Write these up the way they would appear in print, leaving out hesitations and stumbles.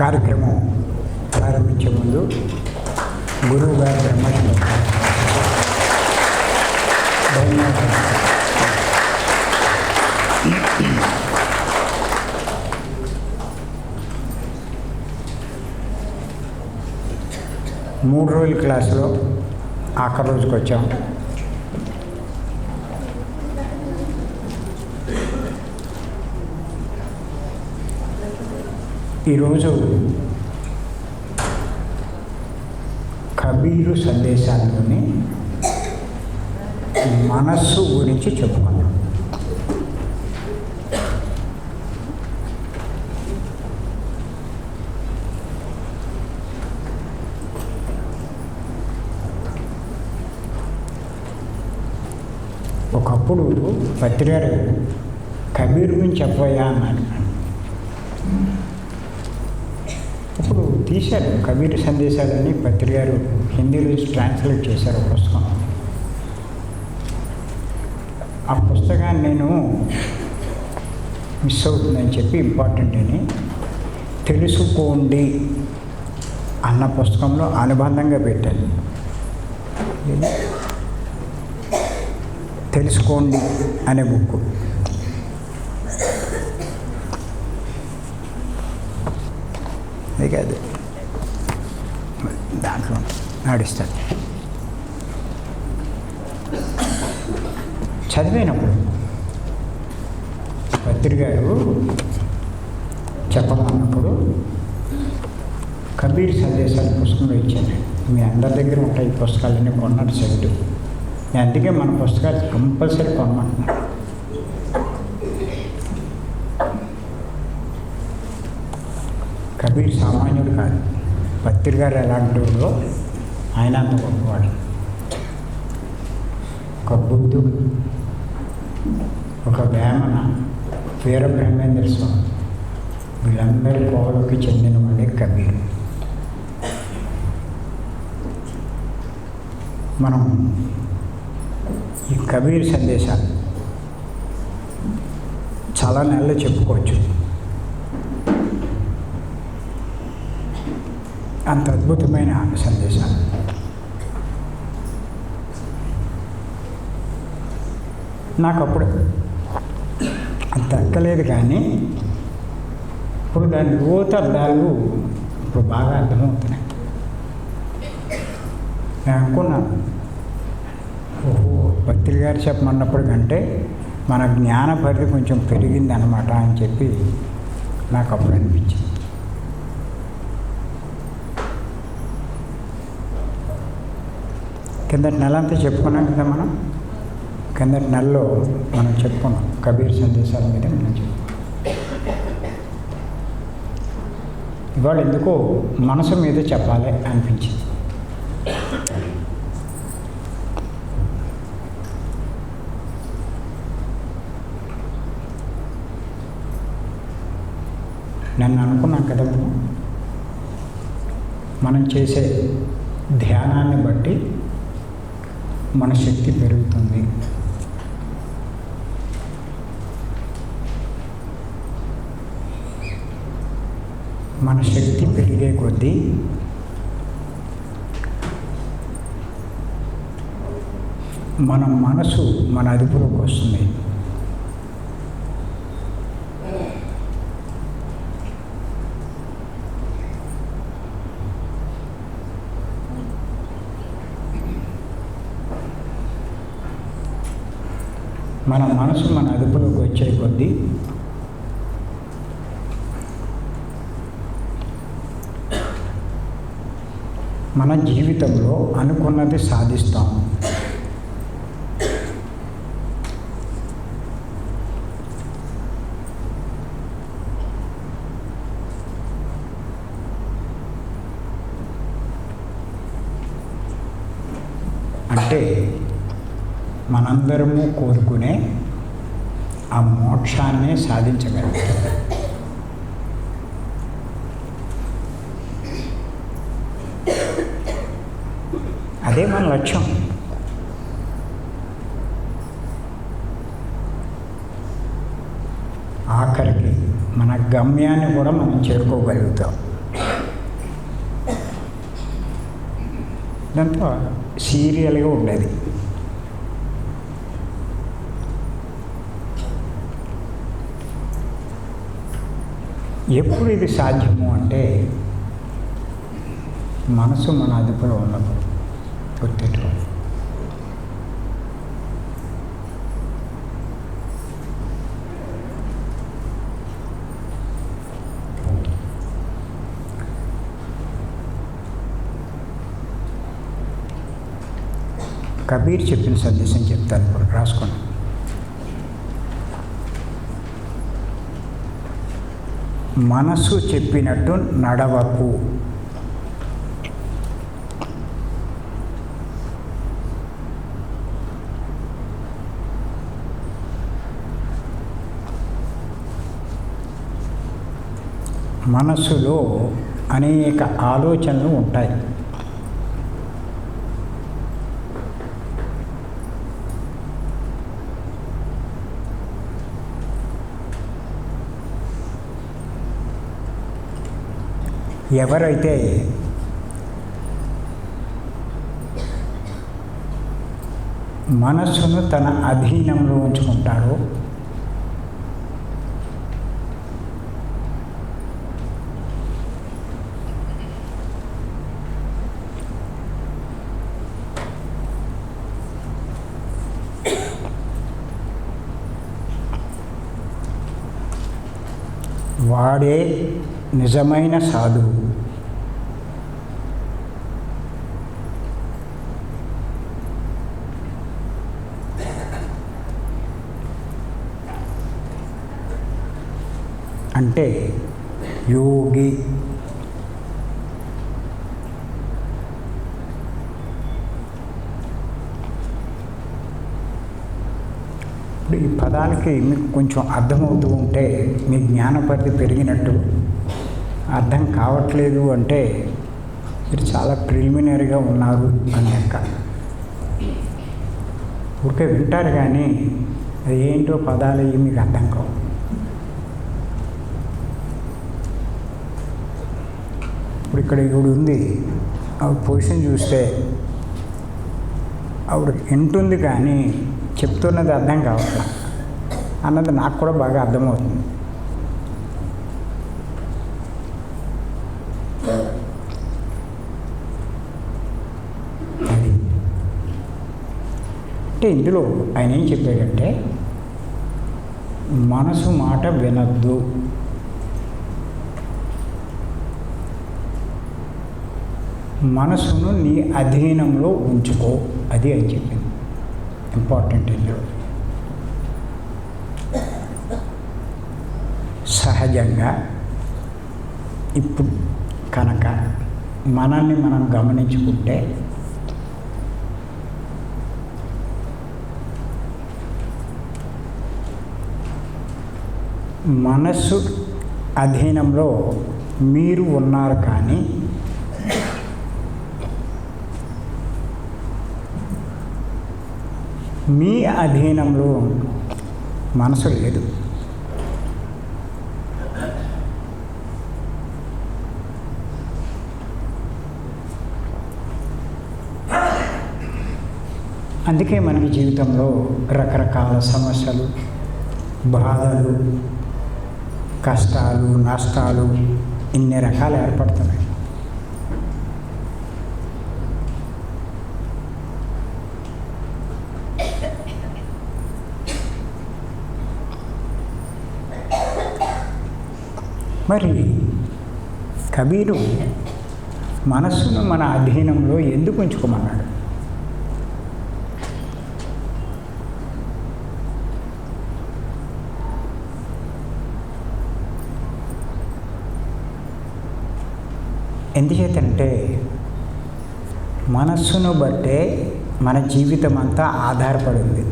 కార్యక్రమం ప్రారంభించే ముందు గురువు గారి బ్రహ్మశ్లోకం ధన్యవాదాలు. మూడు రోజుల క్లాసులో ఆఖరి రోజుకి వచ్చాం. ఈరోజు కబీరు సందేశాల్లోని మనస్సు గురించి చెప్పుకున్నాం. ఒకప్పుడు పత్రిగారు కబీర్ గురించి చెప్పయ్యా అన్నాడు. ఇప్పుడు తీశారు కబీర్ సందేశాలని పత్రిగారు హిందీలో ట్రాన్స్లేట్ చేశారు పుస్తకం. ఆ పుస్తకాన్ని నేను మిస్ అవుతుందని చెప్పి ఇంపార్టెంట్ అని తెలుసుకోండి అన్న పుస్తకంలో అనుబంధంగా పెట్టాను. తెలుసుకోండి అనే బుక్. అది కాదు, దాంట్లో నడుస్తుంది. చదివినప్పుడు పత్రిగారు చెప్పమన్నప్పుడు కబీర్ సందేశాల పుస్తకంలో ఇచ్చాను. మీ అందరి దగ్గర ఉంటాయి ఈ పుస్తకాలన్నీ కొన్నాడు సైడ్. నేను అందుకే మన పుస్తకాలు కంపల్సరీ కొనమంటున్నాను. కబీర్ సామాన్యుడు కాదు. పత్రిగారు ఎలాంటి వాడో ఆయన అంత గొప్పవాడు. ఒక బుద్ధుడు, ఒక వేమన, వీరబ్రహ్మేంద్ర స్వామి, వీళ్ళందరి కోవలోకి చెందిన వాడే కబీర్. మనం ఈ కబీర్ సందేశాలు చాలా నెలలు చెప్పుకోవచ్చు. అంత అద్భుతమైన సందేశాలు. నాకు అప్పుడు అంత ఎక్కలేదు, కానీ ఇప్పుడు దాని లోతర్థాలు ఇప్పుడు బాగా అర్థమవుతున్నాయి. నేను అనుకున్నాను, ఓహో పత్రిగారు చెప్పమన్నప్పటికంటే మన జ్ఞాన పరిధి కొంచెం పెరిగింది అనమాట అని చెప్పి నాకు అప్పుడు అనిపించింది. కిందటి నెల అంతా చెప్పుకున్నాం కదా మనం. కిందటి నెలలో మనం చెప్పుకున్నాం కబీర్ సందేశాల మీద మనం చెప్పుకున్నాం. ఇవాళ ఎందుకో మనసు మీద చెప్పాలి అనిపించింది. నన్ను అనుకున్నాం కదా, మనం చేసే ధ్యానాన్ని బట్టి మన శక్తి పెరుగుతుంది. మన శక్తి పెరిగే కొద్దీ మన మనసు మన అదుపులోకి వస్తుంది. మన మనసు మన అదుపులోకి వచ్చే కొద్దీ మన జీవితంలో అనుకున్నది సాధిస్తాం. అంటే మనందరము కోరుకునే ఆ మోక్షాన్ని సాధించగలుగుతాం. అదే మన లక్ష్యం. ఆఖరికి మన గమ్యాన్ని కూడా మనం చేరుకోగలుగుతాం. ఇదంతా సీరియల్గా ఉండేది. ఎప్పుడు ఇది సాధ్యము అంటే మనసు మన అదుపులో ఉన్నప్పుడు గుర్తెట్టుకోవాలి. కబీర్ చెప్పిన సందేశం చెప్తాను, ఇప్పుడు రాసుకోండి. మనసు చెప్పినట్టు నడవకు. మనసులో అనేక ఆలోచనలు ఉంటాయి. ఎవరైతే మనస్సును తన అధీనంలో ఉంచుకుంటారో వాడే నిజమైన సాధువు. అంటే యోగి. ఇప్పుడు ఈ పదాలకి మీకు కొంచెం అర్థమవుతూ ఉంటే మీ జ్ఞానపరిధి పెరిగినట్టు, అర్థం కావట్లేదు అంటే మీరు చాలా ప్రిలిమినరీగా ఉన్నారు అని లెక్క. ఊరికే వింటారు కానీ అది ఏంటో పదాలు ఇవి మీకు అర్థం కావు. ఇప్పుడు ఇక్కడ ఈవిడ ఉంది, ఆవిడ పొజిషన్ చూస్తే ఆవిడ వింటుంది కానీ చెప్తున్నది అర్థం కావట్లా అన్నది నాకు కూడా బాగా అర్థమవుతుంది. అది అంటే ఇందులో ఆయన ఏం చెప్పాడంటే మనసు మాట వినద్దు, మనసును నీ అధీనంలో ఉంచుకో, అది అని చెప్పింది. ఇంపార్టెంట్ ఇందులో సహజంగా ఇప్పుడు కనుక మనల్ని మనం గమనించుకుంటే మనస్సు అధీనంలో మీరు ఉన్నారు కానీ మీ అధీనంలో మనసు లేదు. అందుకే మనకి జీవితంలో రకరకాల సమస్యలు, బాధలు, కష్టాలు, నష్టాలు ఇన్ని రకాలు ఏర్పడుతున్నాయి. మరి కబీరు మనస్సును మన అధీనంలో ఎందుకు ఉంచుకోమన్నాడు? ఎందుచేతంటే మనస్సును బట్టే మన జీవితం అంతా ఆధారపడి ఉంది.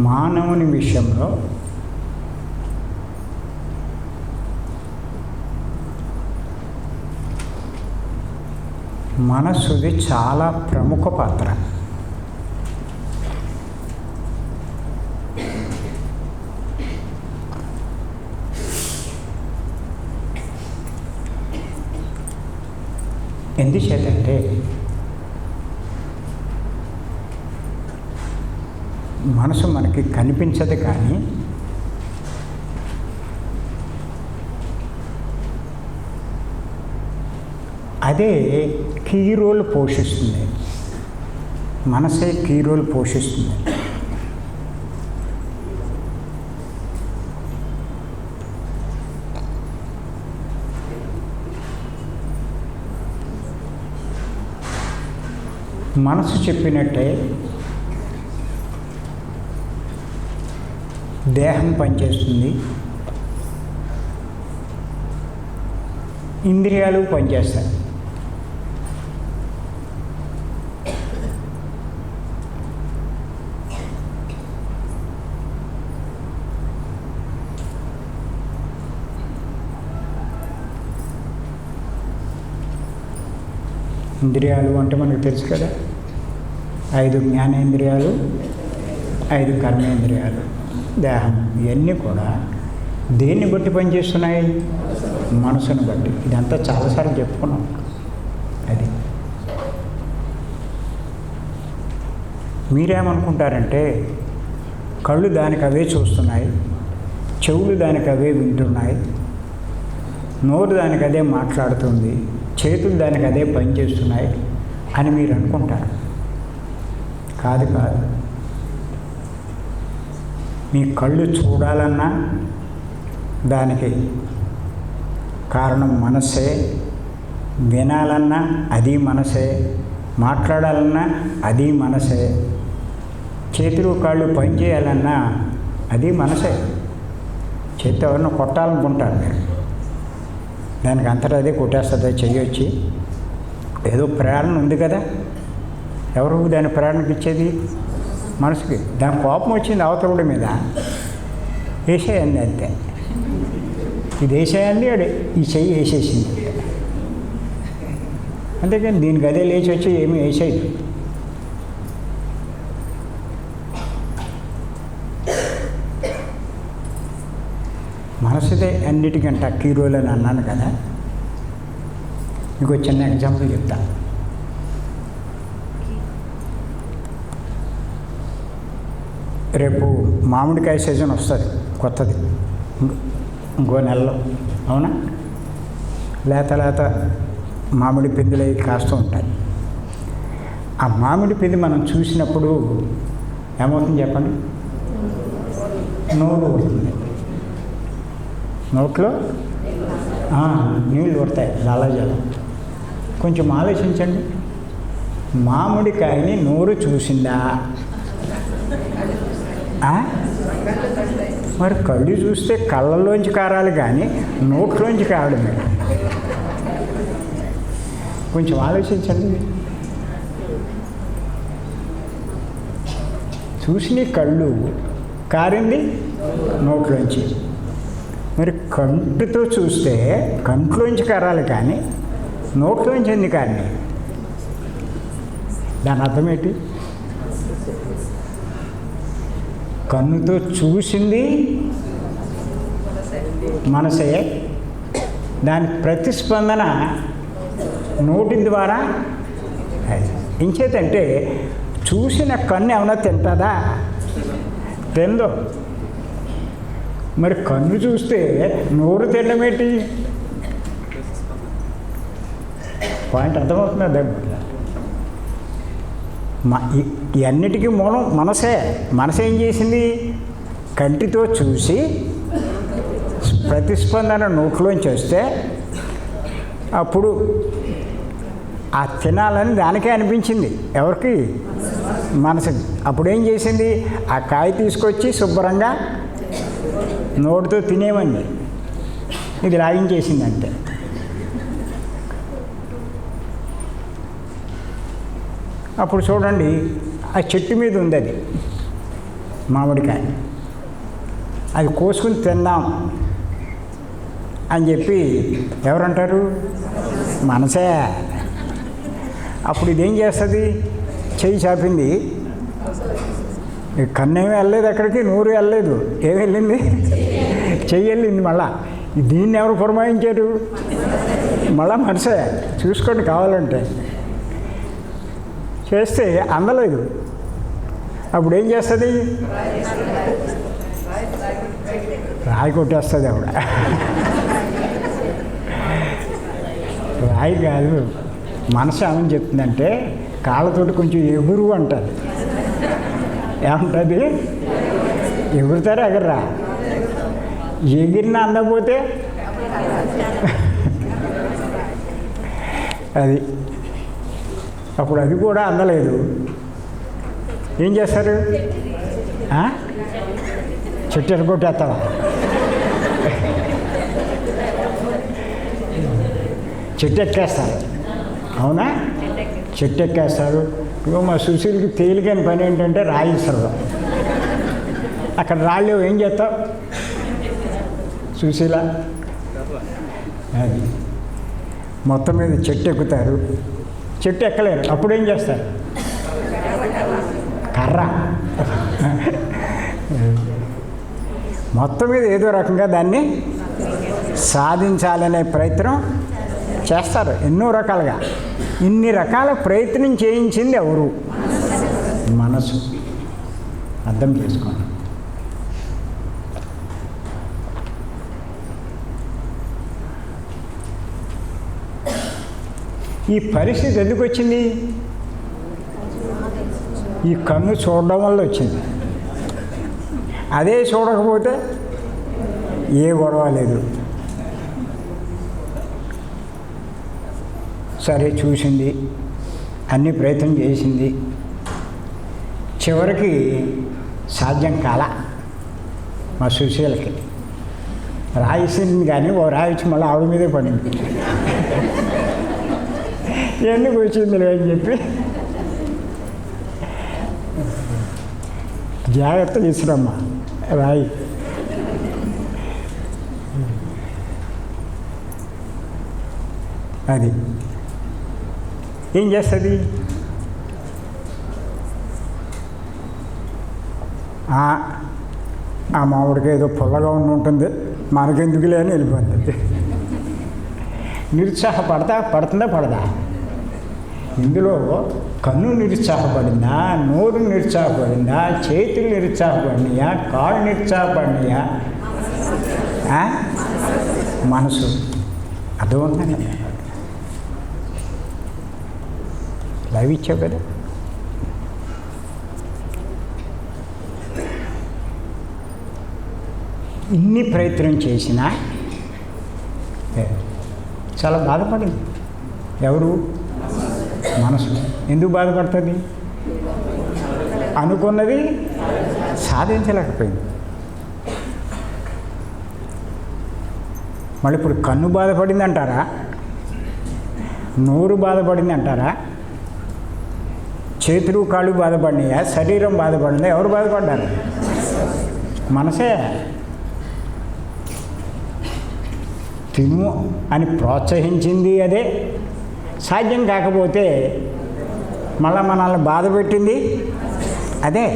మానవుని విషయంలో మనస్సుది చాలా ప్రముఖ పాత్ర. ఎందుచేతంటే మనసు మనకి కనిపించదు, కానీ అదే కీ రోల్ పోషిస్తుంది. మనసే కీ రోల్ పోషిస్తుంది. మనసు చెప్పినట్టే దేహం పనిచేస్తుంది, ఇంద్రియాలు పనిచేస్తాయి. ఇంద్రియాలు అంటే మనకు తెలుసు కదా, 5 జ్ఞానేంద్రియాలు, 5 కర్మేంద్రియాలు, దేహం. ఇవన్నీ కూడా దేన్ని బట్టి పనిచేస్తున్నాయి? మనసును బట్టి. ఇదంతా చాలాసార్లు చెప్పుకున్నాం. అది మీరేమనుకుంటారంటే కళ్ళు దానికి అవే చూస్తున్నాయి, చెవులు దానికి అవే వింటున్నాయి, నోరు దానికి అదే మాట్లాడుతుంది, చేతులు దానికి అదే పనిచేస్తున్నాయి అని మీరు అనుకుంటారు. కాదు కాదు. మీ కళ్ళు చూడాలన్నా దానికి కారణం మనసే, వినాలన్నా అది మనసే, మాట్లాడాలన్నా అది మనసే, చేతులు కాళ్ళు పనిచేయాలన్నా అది మనసే. చేతి ఎవరిని కొట్టాలనుకుంటారు మీరు, దానికి అంతటా అదే కొట్టేస్తుంది. చెయ్యొచ్చి ఏదో ప్రేరణ ఉంది కదా, ఎవరు దాని ప్రేరణకి ఇచ్చేది? మనసుకి. దాని కోపం వచ్చింది అవతరుడి మీద, వేసేయండి అంతే. ఇది వేసేయండి, అడే ఈ చెయ్యి వేసేసింది. అంతేకాని దీనికి అదే లేచి వచ్చి ఏమీ వేసేది. మనసుదే అన్నిటికంటే కీ రోల్ అని అన్నాను కదా. మీకు చిన్న ఎగ్జాంపుల్ చెప్తా. రేపు మామిడికాయ సీజన్ వస్తుంది, కొత్తది, ఇంకో నెలలో. అవునా? లేత లేత మామిడి పిందులు అవి కాస్తూ ఉంటాయి. ఆ మామిడి పిండి మనం చూసినప్పుడు ఏమవుతుంది చెప్పండి? నోరు ఊరుతుంది. నోట్లో నీళ్ళు ఊరుతాయి, లాలాజలం. కొంచెం ఆలోచించండి. మామిడికాయని నోరు చూసిందా? మరి కళ్ళు చూస్తే కళ్ళల్లోంచి కారాలి, కానీ నోట్లోంచి కావడం. కొంచెం ఆలోచించండి. చూసిన కళ్ళు, కారింది నోట్లోంచి. మరి కంటితో చూస్తే కంట్లోంచి కారాలి, కానీ నోట్లోంచి ఎందుకు కారిని? దాని అర్థం ఏంటి? కన్నుతో చూసింది మనసే, దాని ప్రతిస్పందన నోటి ద్వారా. ఇంచేతంటే చూసిన కన్ను ఏమన్నా తింటుందా? తిందో. మరి కన్ను చూస్తే నోరు తినడం ఏంటి? పాయింట్ అర్థమవుతుందా? దగ్గర ఇవన్నిటికీ మూలం మనసే. మనసు ఏం చేసింది? కంటితో చూసి ప్రతిస్పందన నోట్లోంచి వస్తే అప్పుడు ఆ తినాలని దానికే అనిపించింది. ఎవరికి? మనసుకి. అప్పుడు ఏం చేసింది? ఆ కాయ తీసుకొచ్చి శుభ్రంగా నోటితో తినేవండి, ఇది లాగించేసింది అంతే. అప్పుడు చూడండి, ఆ చెట్టు మీద ఉంది అది మామిడికాయ, అది కోసుకుని తిందాం అని చెప్పి ఎవరంటారు? మనసే. అప్పుడు ఇదేం చేస్తుంది? చెయ్యి చాపింది, కన్నేమీ వెళ్ళలేదు ఎక్కడికి, నోరు వెళ్ళలేదు. ఏమి వెళ్ళింది? చెయ్యి వెళ్ళింది. మళ్ళా దీన్ని ఎవరు పురమాయించారు? మళ్ళా మనసే చూసుకోండి కావాలంటే. చేస్తే అందలేదు. అప్పుడు ఏం చేస్తుంది? రాయి కొట్టేస్తుంది ఆవిడ. రాయి కాదు, మనసు ఏమని చెప్తుందంటే కాళ్ళతోటి కొంచెం ఎగురు అంటుంది. ఏమంటుంది? ఎగురుతారా ఎగర్రా? ఎగిరినా అందకపోతే అది అప్పుడు అది కూడా అందలేదు. ఏం చేస్తారు? చెట్టు ఎరగొట్టేస్తావా? చెట్టు ఎక్కేస్తారు. అవునా? చెట్టు ఎక్కేస్తారు. ఇగో మా సుశీల్కి తేలికైన పని ఏంటంటే రాయి ఇస్తారు. అక్కడ రాళ్ళు ఏం చేస్తావు సుశీల? అది మొత్తం మీద చెట్టు ఎక్కుతారు. చెట్టు ఎక్కలేరు. అప్పుడు ఏం చేస్తారు? కర్ర. మొత్తం మీద ఏదో రకంగా దాన్ని సాధించాలనే ప్రయత్నం చేస్తారు. ఎన్నో రకాలుగా. ఇన్ని రకాల ప్రయత్నం చేయించింది ఎవరు? మనసు. అర్థం చేసుకోండి. ఈ పరిస్థితి ఎందుకు వచ్చింది? ఈ కన్ను చూడడం వల్ల వచ్చింది. అదే చూడకపోతే ఏ గొడవ లేదు. సరే చూసింది, అన్ని ప్రయత్నం చేసింది, చివరికి సాధ్యం కాల. మా సుశీలకి రాయిసింది కానీ ఓ రాయిచ్చి మళ్ళీ ఆవిడ మీదే పడింది. ఎందుకు వచ్చింది అని చెప్పి జాగ్రత్త తీసుకురమ్మా రాయి. అది ఏం చేస్తుంది? ఆ మామిడికి ఏదో పుల్లగా ఉంటుంది, మనకెందుకులే అని వెళ్ళిపోతుంది. పడుతుందా పడదా? ఇందులో కన్ను నిరుత్సాహపడిందా, నోరు నిరుత్సాహపడిందా, చేతులు నిరుత్సాహపడినాయా, కాళ్ళు నిరుత్సాహపడినాయా? మనసు. అర్థమవుతుందండి. లైవ్ ఇచ్చావు కదా. ఇన్ని ప్రయత్నం చేసినా చాలా బాధపడింది. ఎవరు? మనసు. ఎందుకు బాధపడుతుంది? అనుకున్నది సాధించలేకపోయింది. మళ్ళీ ఇప్పుడు కన్ను బాధపడింది అంటారా? నోరు బాధపడింది అంటారా? చేతులు కాళ్ళు బాధపడినాయా? శరీరం బాధపడిందా? ఎవరు బాధపడ్డారు? మనసే. తిను అని ప్రోత్సహించింది అదే. సాధ్యం కాకపోతే మళ్ళీ మనల్ని బాధ పెట్టింది అదే.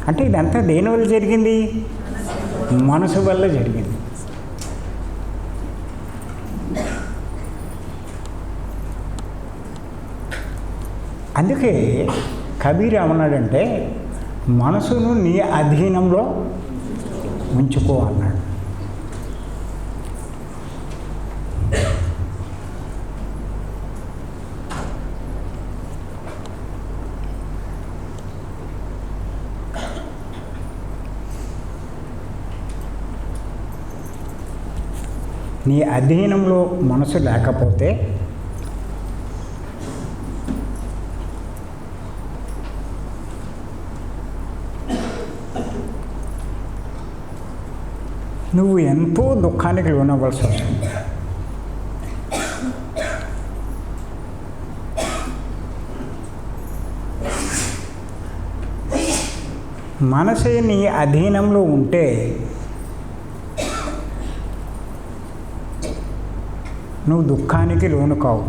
అంటే ఇదంతా దేనివల్ల జరిగింది? మనసు వల్ల జరిగింది. అందుకే కబీర్ ఏమన్నాడంటే మనసును నీ అధీనంలో ఉంచుకో అన్నాడు. నీ అధీనంలో మనసు లేకపోతే నువ్వు ఎంతో దుఃఖానికి లోనవ్వాల్సి వస్తుంది. మనసే నీ అధీనంలో ఉంటే నువ్వు దుఃఖానికి లోను కావు.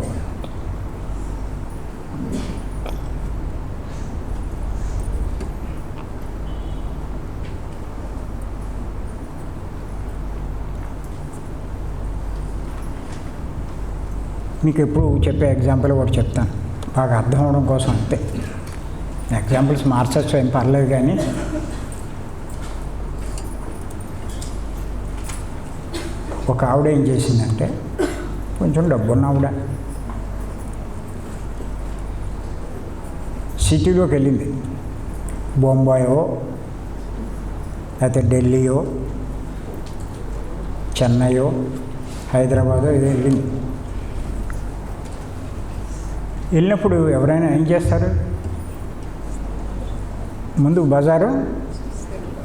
మీకు ఎప్పుడు చెప్పే ఎగ్జాంపుల్ ఒకటి చెప్తాను, బాగా అర్థం అవడం కోసం అంతే. ఎగ్జాంపుల్స్ మార్చచ్చు, ఏం పర్లేదు. కానీ ఒక ఆవిడ ఏం చేసిందంటే, కొంచెం డబ్బున్న ఆవిడ సిటీలోకి వెళ్ళింది. బొంబాయో లేకపోతే ఢిల్లీయో చెన్నైయో హైదరాబాదో ఏదో వెళ్ళింది. వెళ్ళినప్పుడు ఎవరైనా ఏం చేస్తారు, ముందు బజారు,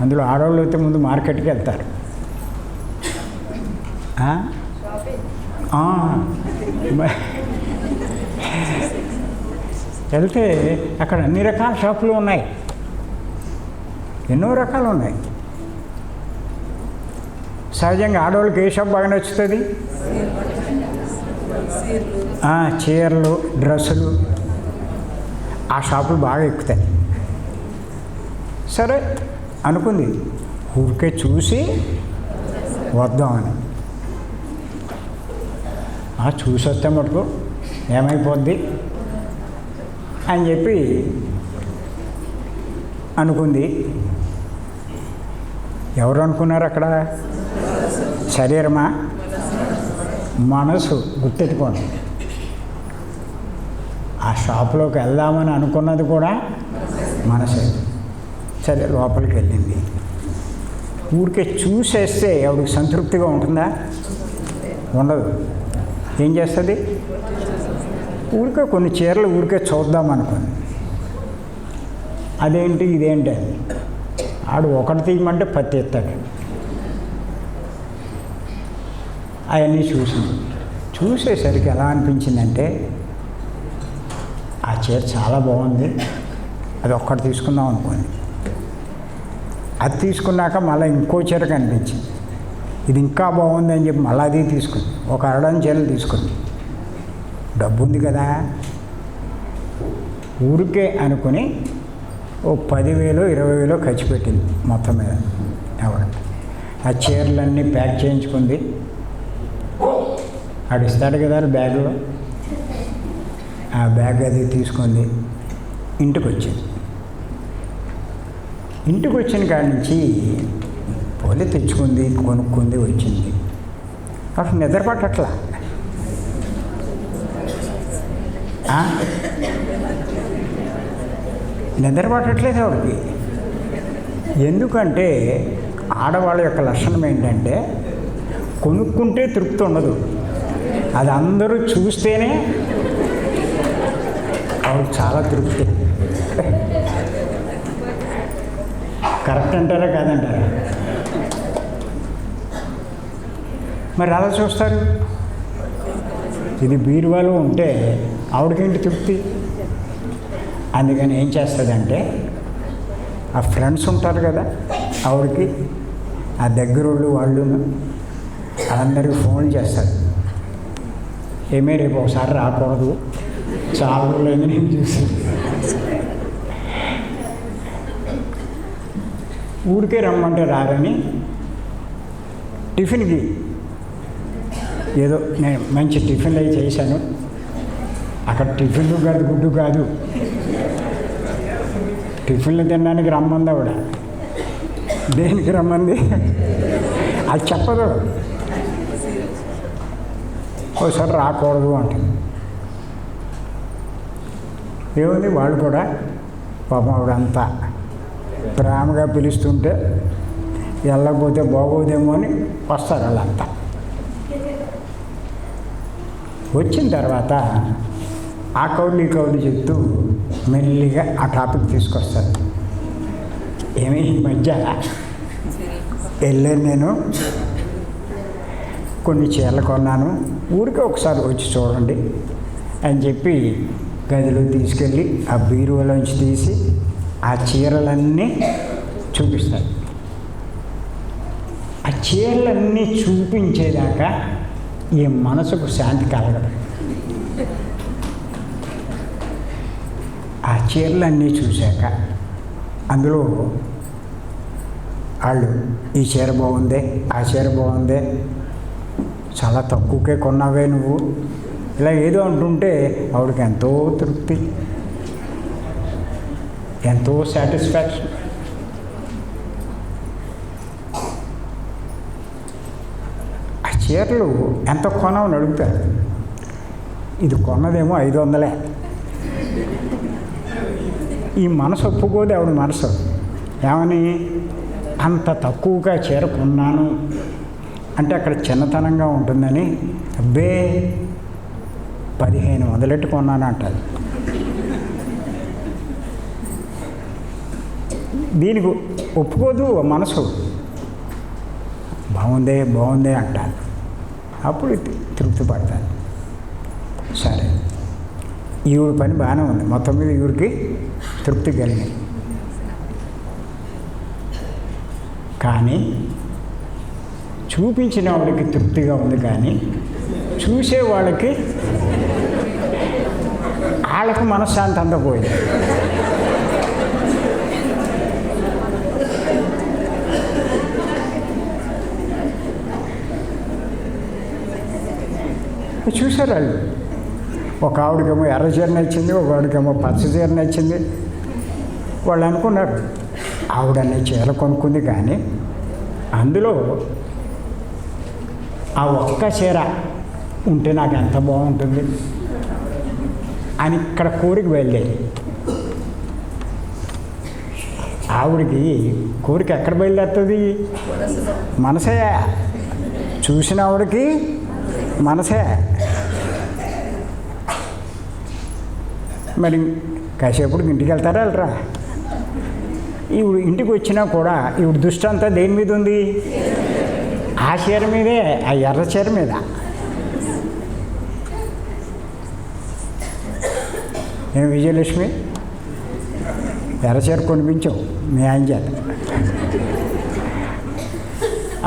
అందులో ఆడవాళ్ళు అయితే ముందు మార్కెట్కి వెళ్తారు. వెళ్తే అక్కడ అన్ని రకాల షాపులు ఉన్నాయి, ఎన్నో రకాలు ఉన్నాయి. సహజంగా ఆడవాళ్ళకి ఏ షాప్ బాగా నచ్చుతుంది? చీరలు, డ్రెస్సులు, ఆ షాపులు బాగా ఎక్కుతాయి. సరే అనుకుంది, ఊరికే చూసి వద్దామని. చూసి వస్తే మటుకు ఏమైపోద్ది అని చెప్పి అనుకుంది. ఎవరు అనుకున్నారు అక్కడ? శరీరమా, మనసు? గుర్తెట్టుకోండి, ఆ షాపులోకి వెళ్దామని అనుకున్నది కూడా మనసే. సరే లోపలికి వెళ్ళింది. ఊరికే చూసేస్తే ఎవరికి సంతృప్తిగా ఉంటుందా? ఉండదు. ఏం చేస్తుంది? ఊరికే కొన్ని చీరలు ఊరికే చూద్దాం అనుకుంది. అదేంటి ఇదేంటి అని ఆడు ఒకటి తీయమంటే 10 ఎత్తాడు. అవన్నీ చూసేసరికి ఎలా అనిపించిందంటే, ఆ చీర చాలా బాగుంది, అది ఒక్కటి తీసుకుందాం అనుకోండి. అది తీసుకున్నాక మళ్ళీ ఇంకో చీర కనిపించింది, ఇది ఇంకా బాగుంది అని చెప్పి మళ్ళీ అది తీసుకుంది. ఒక అరడని చీరలు తీసుకుంది. డబ్బు ఉంది కదా, ఊరికే అనుకుని ఓ 10,000 20,000 ఖర్చు పెట్టింది మొత్తం మీద. ఎవరు ఆ చీరలన్నీ ప్యాక్ చేయించుకుంది. ఆడు ఇస్తాడు కదా బ్యాగులో, ఆ బ్యాగ్ అది తీసుకుంది. ఇంటికి వచ్చింది. ఇంటికి వచ్చిన కాడి నుంచి పోలే తెచ్చుకుంది, కొనుక్కుంది, వచ్చింది. అసలు నిద్ర పట్టట్లా. నిద్ర పట్టట్లేదు ఆవిడకి. ఎందుకంటే ఆడవాళ్ళ యొక్క లక్షణం ఏంటంటే, కొనుక్కుంటే తృప్తి ఉండదు, అది అందరూ చూస్తేనే ఆవిడ చాలా తృప్తి. కరెక్ట్ అంటారా కాదంటారా? మరి అలా చూస్తారు. ఇది బీరువాలో ఉంటే ఆవిడకేంటి తృప్తి? అందుకని ఏం చేస్తుందంటే, ఆ ఫ్రెండ్స్ ఉంటారు కదా ఆవిడకి, ఆ దగ్గరోళ్ళు వాళ్ళును అందరికీ ఫోన్ చేస్తారు. ఏమే రేపు ఒకసారి రాకూడదు, చాలా రోజులైంది నేను చూసి. ఊరికే రమ్మంటే రారని టిఫిన్కి ఏదో నేను మంచి టిఫిన్లు అవి చేశాను. అక్కడ టిఫిన్లు కాదు, గుడ్డు కాదు, టిఫిన్లు తినడానికి రమ్మంది ఆవిడ. దేనికి రమ్మంది అది చెప్పదు. ఒకసారి రాకూడదు అంటుంది. ఏముంది, వాళ్ళు కూడా పాపం ఆవిడంతా ప్రేమగా పిలుస్తుంటే వెళ్ళకపోతే బాగోదేమో అని వస్తారు వాళ్ళంతా. వచ్చిన తర్వాత ఆ కౌలు ఈ కౌలు చెప్తూ మెల్లిగా ఆ టాపిక్ తీసుకొస్తారు. ఏమి ఈ మధ్య వెళ్ళాను, నేను కొన్ని చీరలు కొన్నాను, ఊరికే ఒకసారి వచ్చి చూడండి అని చెప్పి గదిలో తీసుకెళ్ళి ఆ బీరువాలోంచి తీసి ఆ చీరలన్నీ చూపిస్తారు. ఆ చీరలన్నీ చూపించేదాకా ఈ మనసుకు శాంతి కలగదు. ఆ చీరలన్నీ చూశాక అందులో వాళ్ళు ఈ చీర బాగుందే, ఆ చీర బాగుందే, చాలా తక్కువకే కొన్నావే నువ్వు ఇలా ఏదో అంటుంటే ఆవిడకి ఎంతో తృప్తి, ఎంతో సాటిస్ఫాక్షన్. ఆ చీరలు ఎంత కొనవని అడుగుతారు. ఇది కొన్నదేమో 500. ఈ మనసు ఒప్పుకోదు ఆవిడ మనసు. ఏమని అంత తక్కువగా చీర కొన్నాను అంటే అక్కడ చిన్నతనంగా ఉంటుందని, అబ్బే 1500 కొన్నాను అంటారు. దీనికి ఒప్పుకోదు మనసు. బాగుందే బాగుందే అంటారు. అప్పుడు తృప్తి పడతారు. సరే, ఈవిడ పని బాగానే ఉంది, మొత్తం మీద ఈవిడికి తృప్తి కలిగింది. కానీ చూపించిన వాళ్ళకి తృప్తిగా ఉంది, కానీ చూసే వాళ్ళకి వాళ్ళకు మనశ్శాంతి అంతా పోయింది. చూసారు వాళ్ళు. ఒక ఆవిడకేమో ఎర్ర చీర నచ్చింది, ఒక ఆవిడకేమో పచ్చ చీర నచ్చింది. వాళ్ళు అనుకున్నారు ఆవిడనే చీర కొనుక్కుంది, కానీ అందులో ఆ ఒక్క చీర ఉంటే నాకు ఎంత బాగుంటుంది అని ఇక్కడ కోరిక బయలుదేరి. ఆవిడికి కోరిక ఎక్కడ బయలుదేరుతుంది? మనసే. చూసిన ఆవిడకి మనసే. మరి కాసేపటికి ఇంటికి వెళ్తారా వెళ్ళరా? ఈవిడ ఇంటికి వచ్చినా కూడా ఈవిడ దృష్టి అంతా దేని మీద ఉంది? ఆ చీర మీదే, ఆ ఎర్ర చీర మీద. నేను విజయలక్ష్మి ఎర్ర చీర కొనిపించావు మీ ఆయన చేత.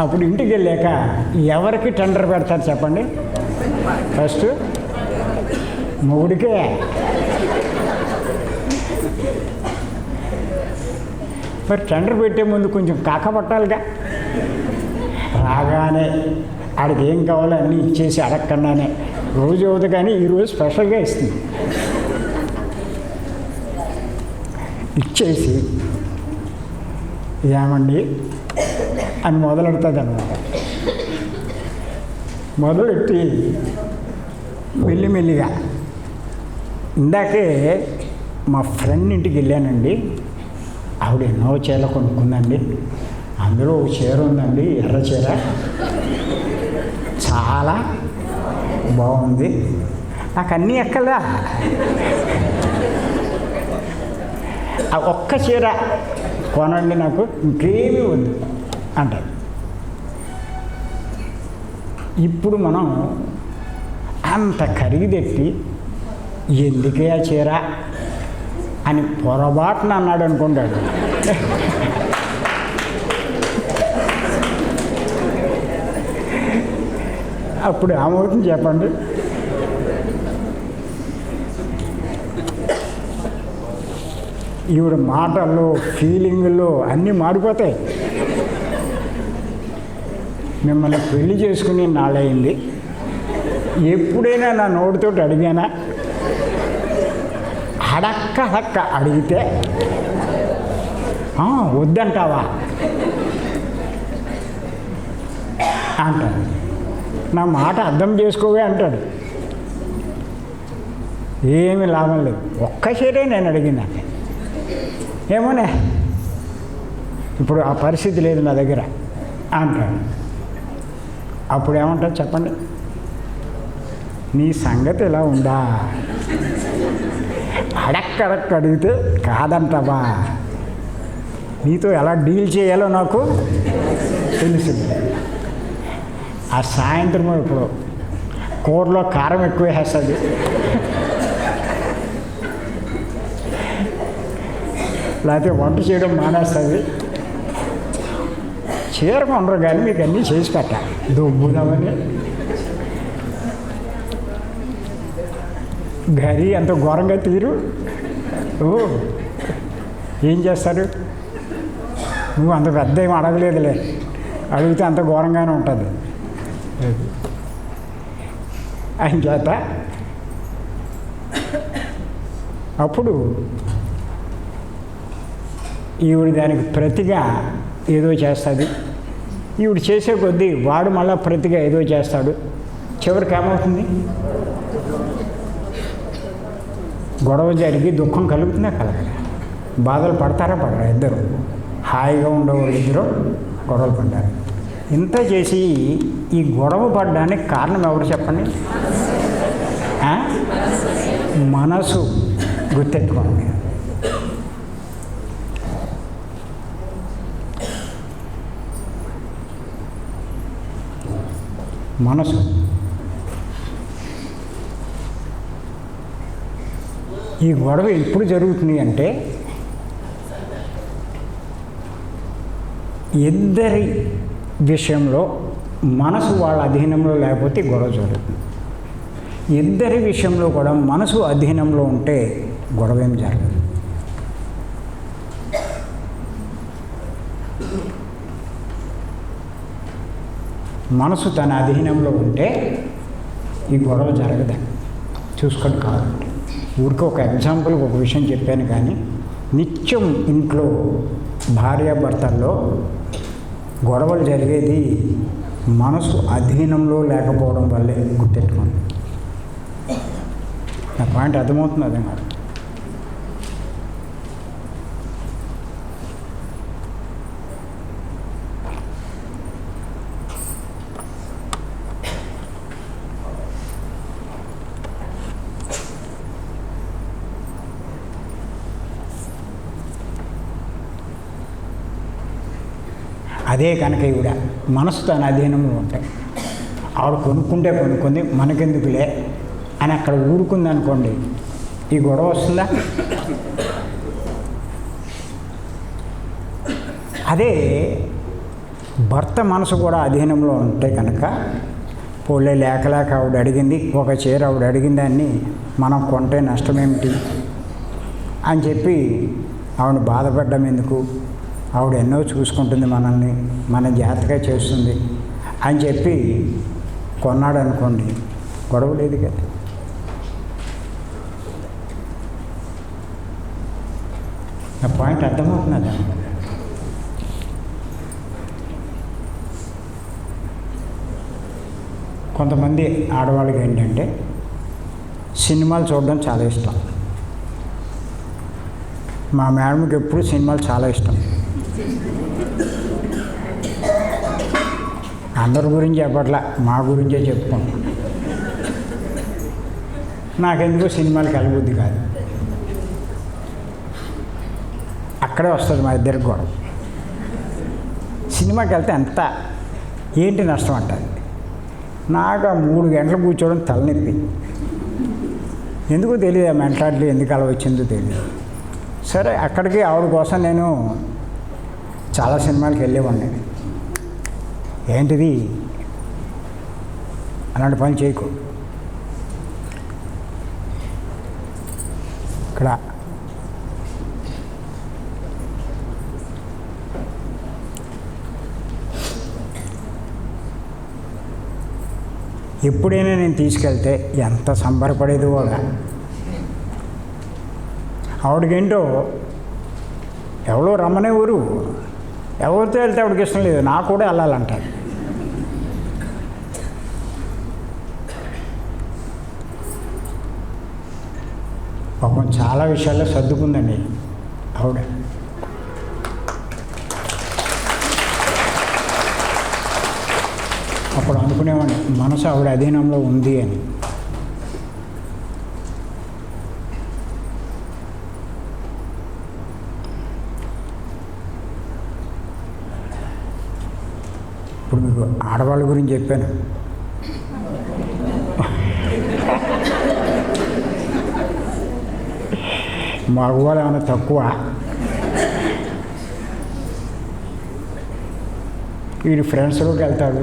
అప్పుడు ఇంటికి వెళ్ళాక ఎవరికి టెండర్ పెడతారు చెప్పండి? ఫస్ట్ మొగుడికే. మరి టెండర్ పెట్టే ముందు కొంచెం కాకపట్టాలిగా. రాగానే ఆడికి ఏం కావాలో అన్నీ ఇచ్చేసి అడగకుండానే రోజు అవుతుంది, కానీ ఈరోజు స్పెషల్గా ఇస్తుంది. ఇచ్చేసి ఏమండి అని మొదలెడుతుంది అన్నమాట. మొదలెట్టి మెల్లిమెల్లిగా, ఇందాకే మా ఫ్రెండ్ ఇంటికి వెళ్ళానండి, ఆవిడ ఎన్నో చీర కొనుక్కుందండి, అందులో ఒక చీర ఉందండి, ఎర్ర చీర, చాలా బాగుంది, నాకు అన్నీ ఎక్కలా, ఆ ఒక్క చీర కొనండి, నాకు ఇంకేమీ వద్దు అంటారు. ఇప్పుడు మనం అంత ఖరీదెట్టి ఎందుకే ఆ చీర అని పొరపాటున అన్నాడు అనుకుంటాడు. అప్పుడు ఏమవుతుంది చెప్పండి? ఈవిడ మాటల్లో, ఫీలింగుల్లో అన్నీ మారిపోతాయి. మిమ్మల్ని పెళ్లి చేసుకుని నాళ్ళయింది, ఎప్పుడైనా నా నోటితోటి అడిగానా? అడక్క అడిగితే వద్దంటావా అంటాడు. నా మాట అర్థం చేసుకోవే అంటాడు. ఏమీ లాభం లేదు, ఒక్క చీరే నేను అడిగినా. ఏమోనే ఇప్పుడు ఆ పరిస్థితి లేదు నా దగ్గర అంటాడు. అప్పుడు ఏమంటాడు చెప్పండి? నీ సంగతి ఇలా ఉందా? అడక్క అడిగితే కాదంటావా? నీతో ఎలా డీల్ చేయాలో నాకు తెలిసింది. ఆ సాయంత్రం ఇప్పుడు కూరలో కారం ఎక్కువ వేస్తుంది, లేకపోతే వంట చేయడం మానేస్తుంది. చీర కొనరు కానీ మీకు అన్నీ చేసి పెట్టాలి, దొబ్బుదామని. గరి అంత ఘోరంగా తీరు. ఏం చేస్తారు? నువ్వు అంత పెద్ద ఏం అడగలేదులే, అడిగితే అంత ఘోరంగానే ఉంటుంది. ఆయన చేత అప్పుడు ఈవిడ దానికి ప్రతిగా ఏదో చేస్తుంది, ఈవిడ చేసే కొద్దీ వాడు మళ్ళీ ప్రతిగా ఏదో చేస్తాడు. చివరికి ఏమవుతుంది? గొడవ జరిగి దుఃఖం కలుగుతుందా కలగదా? బాధలు పడతారా పడరా? ఇద్దరు హాయిగా ఉండేవాళ్ళు ఇద్దరు గొడవలు పడ్డారు. ఇంత చేసి ఈ గొడవ పడ్డానికి కారణం ఎవరు చెప్పండి? మనసు. గుర్తెట్టుకోండి. మనసు. ఈ గొడవ ఎప్పుడు జరుగుతుంది అంటే ఇద్దరి విషయంలో మనసు వాళ్ళ అధీనంలో లేకపోతే గొడవ జరుగుతుంది. ఇద్దరి విషయంలో కూడా మనసు అధీనంలో ఉంటే గొడవ ఏం జరగదు. మనసు తన అధీనంలో ఉంటే ఈ గొడవ జరగదండి. చూసుకోండి. కావాలంటే ఊరికే ఒక ఎగ్జాంపుల్కి ఒక విషయం చెప్పాను, కానీ నిత్యం ఇంట్లో భార్యాభర్తల్లో గొడవలు జరిగేది మనసు అధీనంలో లేకపోవడం వల్లే. గుర్తెట్టుకోండి. నా పాయింట్ అర్థమవుతుంది? అదే కాదు. అదే కనుక ఈవిడ మనసు తన అధీనంలో ఉంటాయి. ఆవిడ కొనుక్కుంటే కొనుక్కుంది, మనకెందుకులే అని అక్కడ ఊరుకుంది అనుకోండి, ఈ గొడవ వస్తుందా? అదే భర్త మనసు కూడా అధీనంలో ఉంటే కనుక, పోలే లేక ఆవిడ అడిగింది ఒక చీర, ఆవిడ అడిగిన దాన్ని మనం కొంటే నష్టమేమిటి అని చెప్పి ఆవిడ బాధపడ్డం ఎందుకు? ఆవిడ ఎన్నో చూసుకుంటుంది మనల్ని, మన జాగ్రత్తగా చేస్తుంది అని చెప్పి కొన్నాడు అనుకోండి, గొడవ లేదు కదా. నా పాయింట్ అర్థమవుతున్నదా? కొంతమంది ఆడవాళ్ళకి ఏంటంటే సినిమాలు చూడడం చాలా ఇష్టం. మా మేడంకి ఎప్పుడు సినిమాలు చాలా ఇష్టం. అందరి గురించి చెప్పట్లా, మా గురించే చెప్పుకుంటాం. నాకెందుకో సినిమాలకు వెళ్ళబుద్ధి కాదు. అక్కడే వస్తుంది మా ఇద్దరికి గొడవ. సినిమాకి వెళ్తే ఎంత ఏంటి నష్టం అంటారు. నాకు 3 గంటలు కూర్చోవడం తలనొప్పి. ఎందుకో తెలియదు, ఆ మెంటాలిటీ ఎందుకు అలా వచ్చిందో తెలియదు. సరే, అక్కడికి ఆవిడ కోసం నేను చాలా సినిమాలకు వెళ్ళేవాడిని. ఏంటిది అలాంటి పని చేయకు. ఇక్కడ ఎప్పుడైనా నేను తీసుకెళ్తే ఎంత సంబరపడేది కూడా. ఆవిడకేంటో ఎవరో రమ్మనే ఊరు, ఎవరితో వెళ్తే ఆవిడకి ఇష్టం లేదు, నాకు కూడా వెళ్ళాలంటారు. పాపం చాలా విషయాల్లో సర్దుకుందండి ఆవిడ. అప్పుడు అనుకునేవాడిని మనసు ఆవిడ అధీనంలో ఉంది అని. ఇప్పుడు మీకు ఆడవాళ్ళ గురించి చెప్పాను. మగవాళ్ళు ఏమైనా తక్కువ? వీడి ఫ్రెండ్స్లోకి వెళ్తాడు,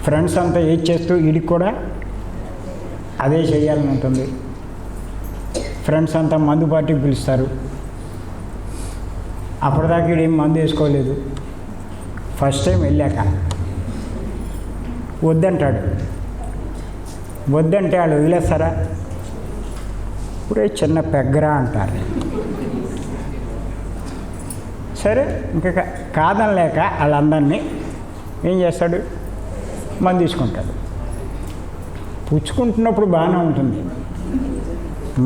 ఫ్రెండ్స్ అంతా ఏది చేస్తూ వీడికి కూడా అదే చేయాలని ఉంటుంది. ఫ్రెండ్స్ అంతా మందు పార్టీకి పిలుస్తారు. అప్పటిదాకా వీడేం మందు వేసుకోలేదు. ఫస్ట్ టైం వెళ్ళాక వద్దంటాడు. వద్దంటే వాళ్ళు వదిలేస్తారా? ఇప్పుడే చిన్న పెగ్గరా అంటారు. సరే ఇంకా కాదనలేక వాళ్ళందరినీ ఏం చేస్తాడు, మందు తీసుకుంటాడు. పుచ్చుకుంటున్నప్పుడు బాగానే ఉంటుంది,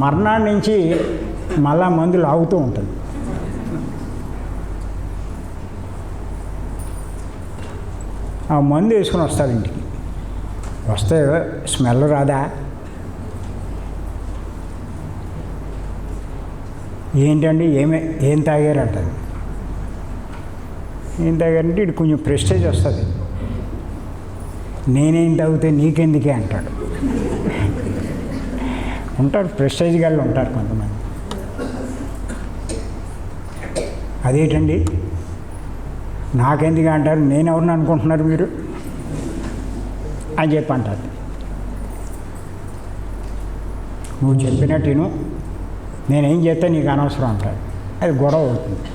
మర్నాడు నుంచి మళ్ళా మందులు ఆగుతూ ఉంటుంది. ఆ మందు వేసుకుని వస్తాడు ఇంటికి. వస్తే స్మెల్ రాదా? ఏంటండి ఏం తాగారంటది. ఏం తాగారంటే ఇటు కొంచెం ప్రెస్టేజ్ వస్తుంది. నేనేం తాగితే నీకెందుకే అంటాడు. ఉంటారు ప్రెస్టేజ్ గాళ్ళు ఉంటారు కొంతమంది. అదేంటండి నాకెందుకు అంటారు, నేనెవరిని అనుకుంటున్నారు మీరు అని చెప్పి అంటారు. నువ్వు చెప్పినట్టు విను, నేనేం చేస్తే నీకు అనవసరం అంటాడు. అది గొడవ అవుతుంది.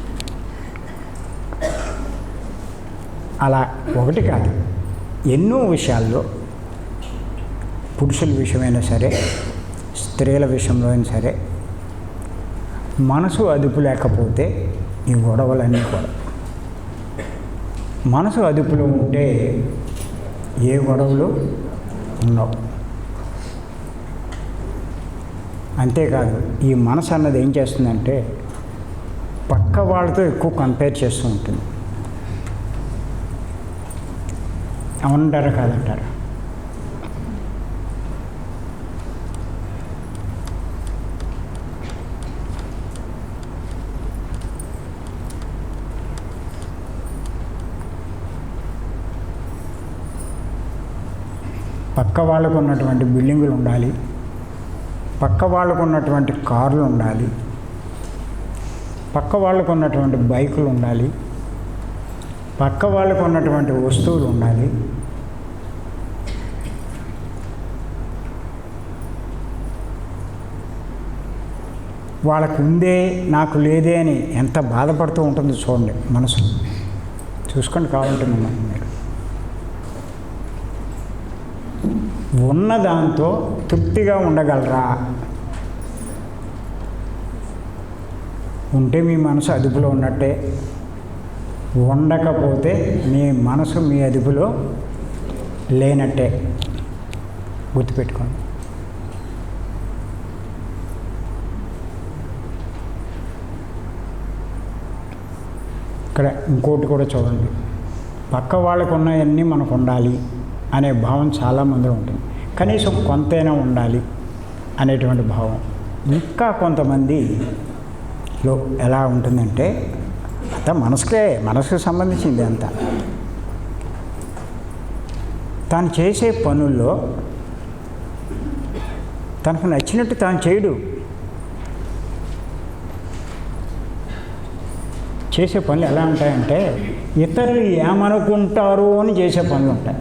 అలా ఒకటి కాదు, ఎన్నో విషయాల్లో పురుషుల విషయమైనా సరే, స్త్రీల విషయంలో అయినా సరే, మనసు అదుపు లేకపోతే ఈ గొడవలన్నీ కూడా. మనసు అదుపులో ఉంటే ఏ గొడవలు ఉండవు. అంతేకాదు, ఈ మనసు అన్నది ఏం చేస్తుందంటే పక్క వాళ్ళతో ఎక్కువ కంపేర్ చేస్తూ ఉంటుంది. అవునంటారా కాదంటారా? పక్క వాళ్ళకు ఉన్నటువంటి బిల్డింగులు ఉండాలి, పక్క వాళ్ళకు ఉన్నటువంటి కార్లు ఉండాలి, పక్క వాళ్ళకు ఉన్నటువంటి బైకులు ఉండాలి, పక్క వాళ్ళకు ఉన్నటువంటి వస్తువులు ఉండాలి. వాళ్ళకు ఉందే నాకు లేదే అని ఎంత బాధపడుతూ ఉంటుందో చూడండి మనసు. చూసుకొని కావాలంటే మిమ్మల్ని మీరు ఉన్న దాంతో తృప్తిగా ఉండగలరా? ఉంటే మీ మనసు అదుపులో ఉన్నట్టే, ఉండకపోతే మీ మనసు మీ అదుపులో లేనట్టే. గుర్తుపెట్టుకోండి. ఇక్కడ ఇంకోటి కూడా చూడండి, పక్క వాళ్ళకు ఉన్నాయన్నీ మనకు ఉండాలి అనే భావం చాలామందిలో ఉంటుంది. కనీసం కొంతైనా ఉండాలి అనేటువంటి భావం. ఇంకా కొంతమందిలో ఎలా ఉంటుందంటే అంతా మనసుకు సంబంధించింది. అంతా తాను చేసే పనుల్లో తనకు నచ్చినట్టు తాను చేయడు. చేసే పనులు ఎలా ఉంటాయంటే ఇతరులు ఏమనుకుంటారు అని చేసే పనులు ఉంటాయి.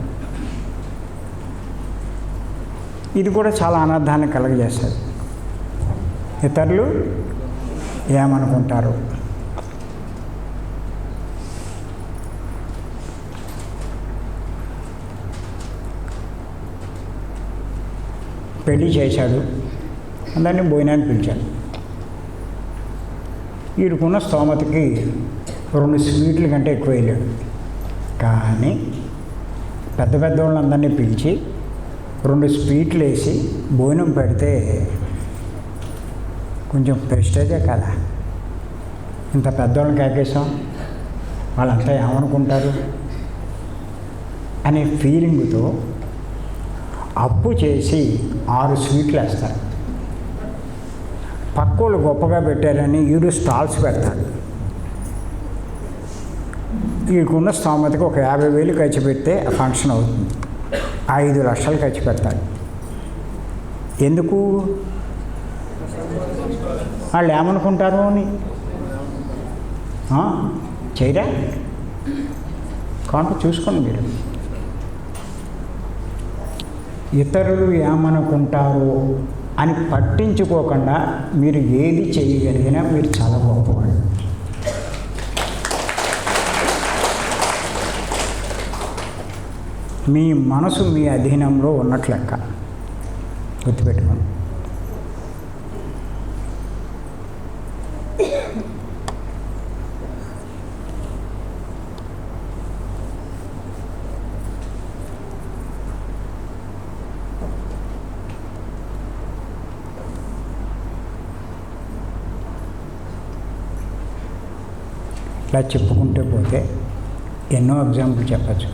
ఇది కూడా చాలా అనర్థాన్ని కలగజేస్తుంది. ఇతరులు ఏమనుకుంటారు, పెళ్ళి చేశాడు, అందరినీ భోజనానికి పిలిచాడు. వీడుకున్న స్తోమతకి 2 స్వీట్ల కంటే ఎక్కువ వేయలేడు. కానీ పెద్ద వాళ్ళందరినీ పిలిచి 2 స్వీట్లు వేసి భోజనం పెడితే కొంచెం ప్రెస్టేజే కదా. ఇంత పెద్దవాళ్ళని కేకేసాం, వాళ్ళంతా ఏమనుకుంటారు అనే ఫీలింగ్తో అప్పు చేసి 6 స్వీట్లు వేస్తారు. పక్కోళ్ళు గొప్పగా పెట్టారని వీడు స్టాల్స్ పెడతాడు. వీడికున్న స్తోమతకి ఒక 50,000 ఖర్చు పెడితే ఆ ఫంక్షన్ అవుతుంది. 5 లక్షలు ఖర్చు పెడతాడు. ఎందుకు? వాళ్ళు ఏమనుకుంటారు అని చేయరా? కాబట్టి చూసుకోండి మీరు, ఇతరులు ఏమనుకుంటారు అని పట్టించుకోకుండా మీరు ఏది చేయగలిగినా మీరు చాలా గొప్పవాళ్ళు. మీ మనసు మీ అధీనంలో ఉన్నట్లు లెక్క. గుర్తుపెట్టుకోండి. ఇలా చెప్పుకుంటూ పోతే ఎన్నో ఎగ్జాంపుల్ చెప్పచ్చు.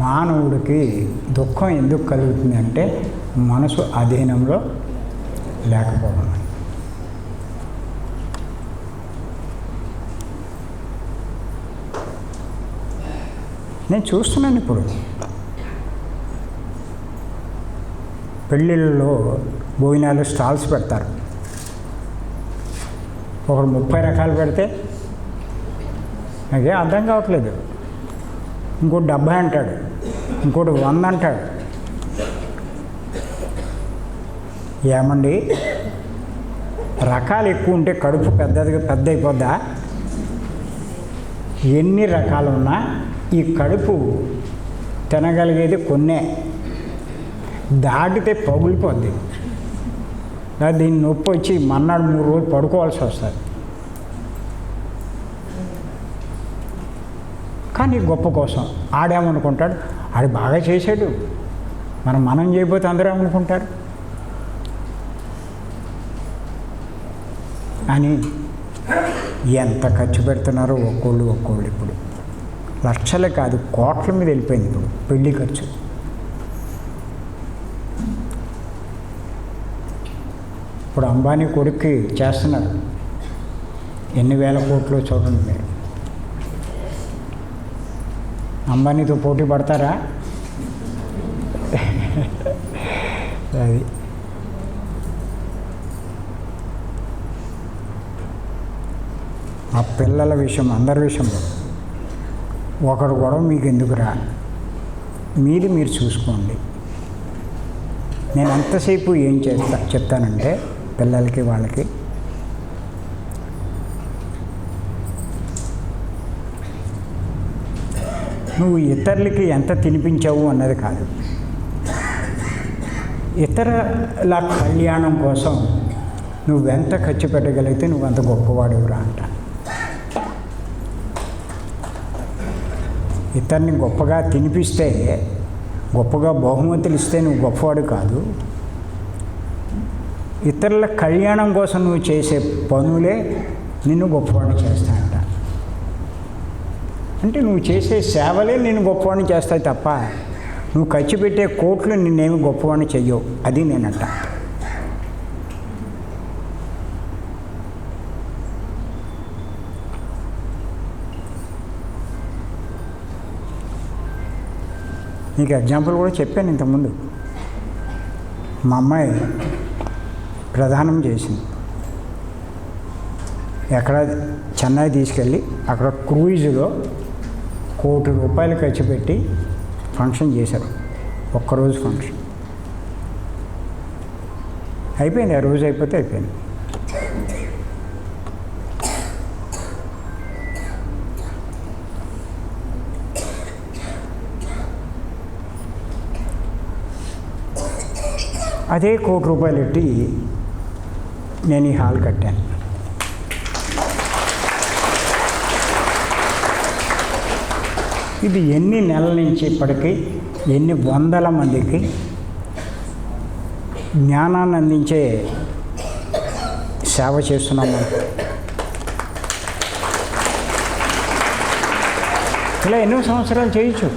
మానవుడికి దుఃఖం ఎందుకు కలుగుతుంది అంటే మనసు అధీనంలో లేకపోవడం. నేను చూస్తున్నాను ఇప్పుడు పెళ్ళిళ్ళలో భోజనాలు స్టాల్స్ పెడతారు. ఒకడు 30 రకాలు పెడితే నాకేం అర్థం కావట్లేదు. ఇంకోటి 70 అంటాడు, ఇంకోటి 100 అంటాడు. ఏమండి, రకాలు ఎక్కువ ఉంటే కడుపు పెద్ద అయిపోద్దా? ఎన్ని రకాలు ఉన్నా ఈ కడుపు తినగలిగేది కొన్నే, దాటితే పగులిపోద్ది. దీన్ని నొప్పి వచ్చి మన్నాడు 3 రోజులు పడుకోవాల్సి వస్తుంది. కానీ గొప్ప కోసం ఆడేమనుకుంటాడు, ఆడు బాగా చేశాడు, మనం చేయకపోతే అందరూ ఏమనుకుంటారు అని ఎంత ఖర్చు పెడుతున్నారో ఒక్కోళ్ళు ఇప్పుడు లక్షలే కాదు కోట్ల మీద వెళ్ళిపోయింది ఇప్పుడు పెళ్లి ఖర్చు. ఇప్పుడు అంబానీ కొడుక్కి చేస్తున్నారు, ఎన్ని వేల కోట్లు చూడండి మీరు. అంబానీతో పోటీ పడతారా? అది ఆ పిల్లల విషయం, అందరి విషయంలో ఒకరు గొడవ మీకు ఎందుకురా, మీరు చూసుకోండి. నేను ఎంతసేపు ఏం చెప్తానంటే పిల్లలకి వాళ్ళకి, నువ్వు ఇతరులకి ఎంత తినిపించావు అన్నది కాదు, ఇతరుల కళ్యాణం కోసం నువ్వెంత ఖర్చు పెట్టగలిగితే నువ్వు అంత గొప్పవాడివిరా అంట. ఇతరుని గొప్పగా తినిపిస్తే, గొప్పగా బహుమతులు ఇస్తే నువ్వు గొప్పవాడు కాదు. ఇతరుల కళ్యాణం కోసం నువ్వు చేసే పనులే నిన్ను గొప్పవాడిని చేస్తాయంట. అంటే నువ్వు చేసే సేవలే నిన్ను గొప్పవాడిని చేస్తాయి తప్ప నువ్వు ఖర్చు పెట్టే కోట్లు నిన్నేమి గొప్పవాడిని చెయ్యవు. అది నేనంట. నీకు ఎగ్జాంపుల్ కూడా చెప్పాను ఇంతకుముందు. మా అమ్మాయి ప్రదానం చేసింది. ఎక్కడ చెన్నై తీసుకెళ్ళి అక్కడ క్రూయిజ్లో ₹1 కోటి ఖర్చు పెట్టి ఫంక్షన్ చేశారు. ఒక్కరోజు ఫంక్షన్ అయిపోయింది. ఆ రోజు అయిపోతే అయిపోయింది. అదే ₹1 కోటి పెట్టి నేను ఈ హాల్ కట్టాను. ఇది ఎన్ని నెలల నుంచి ఇప్పటికీ ఎన్ని వందల మందికి జ్ఞానాన్ని అందించే సేవ చేస్తున్నాము. ఇలా ఎన్నో సంవత్సరాలు చేయొచ్చు.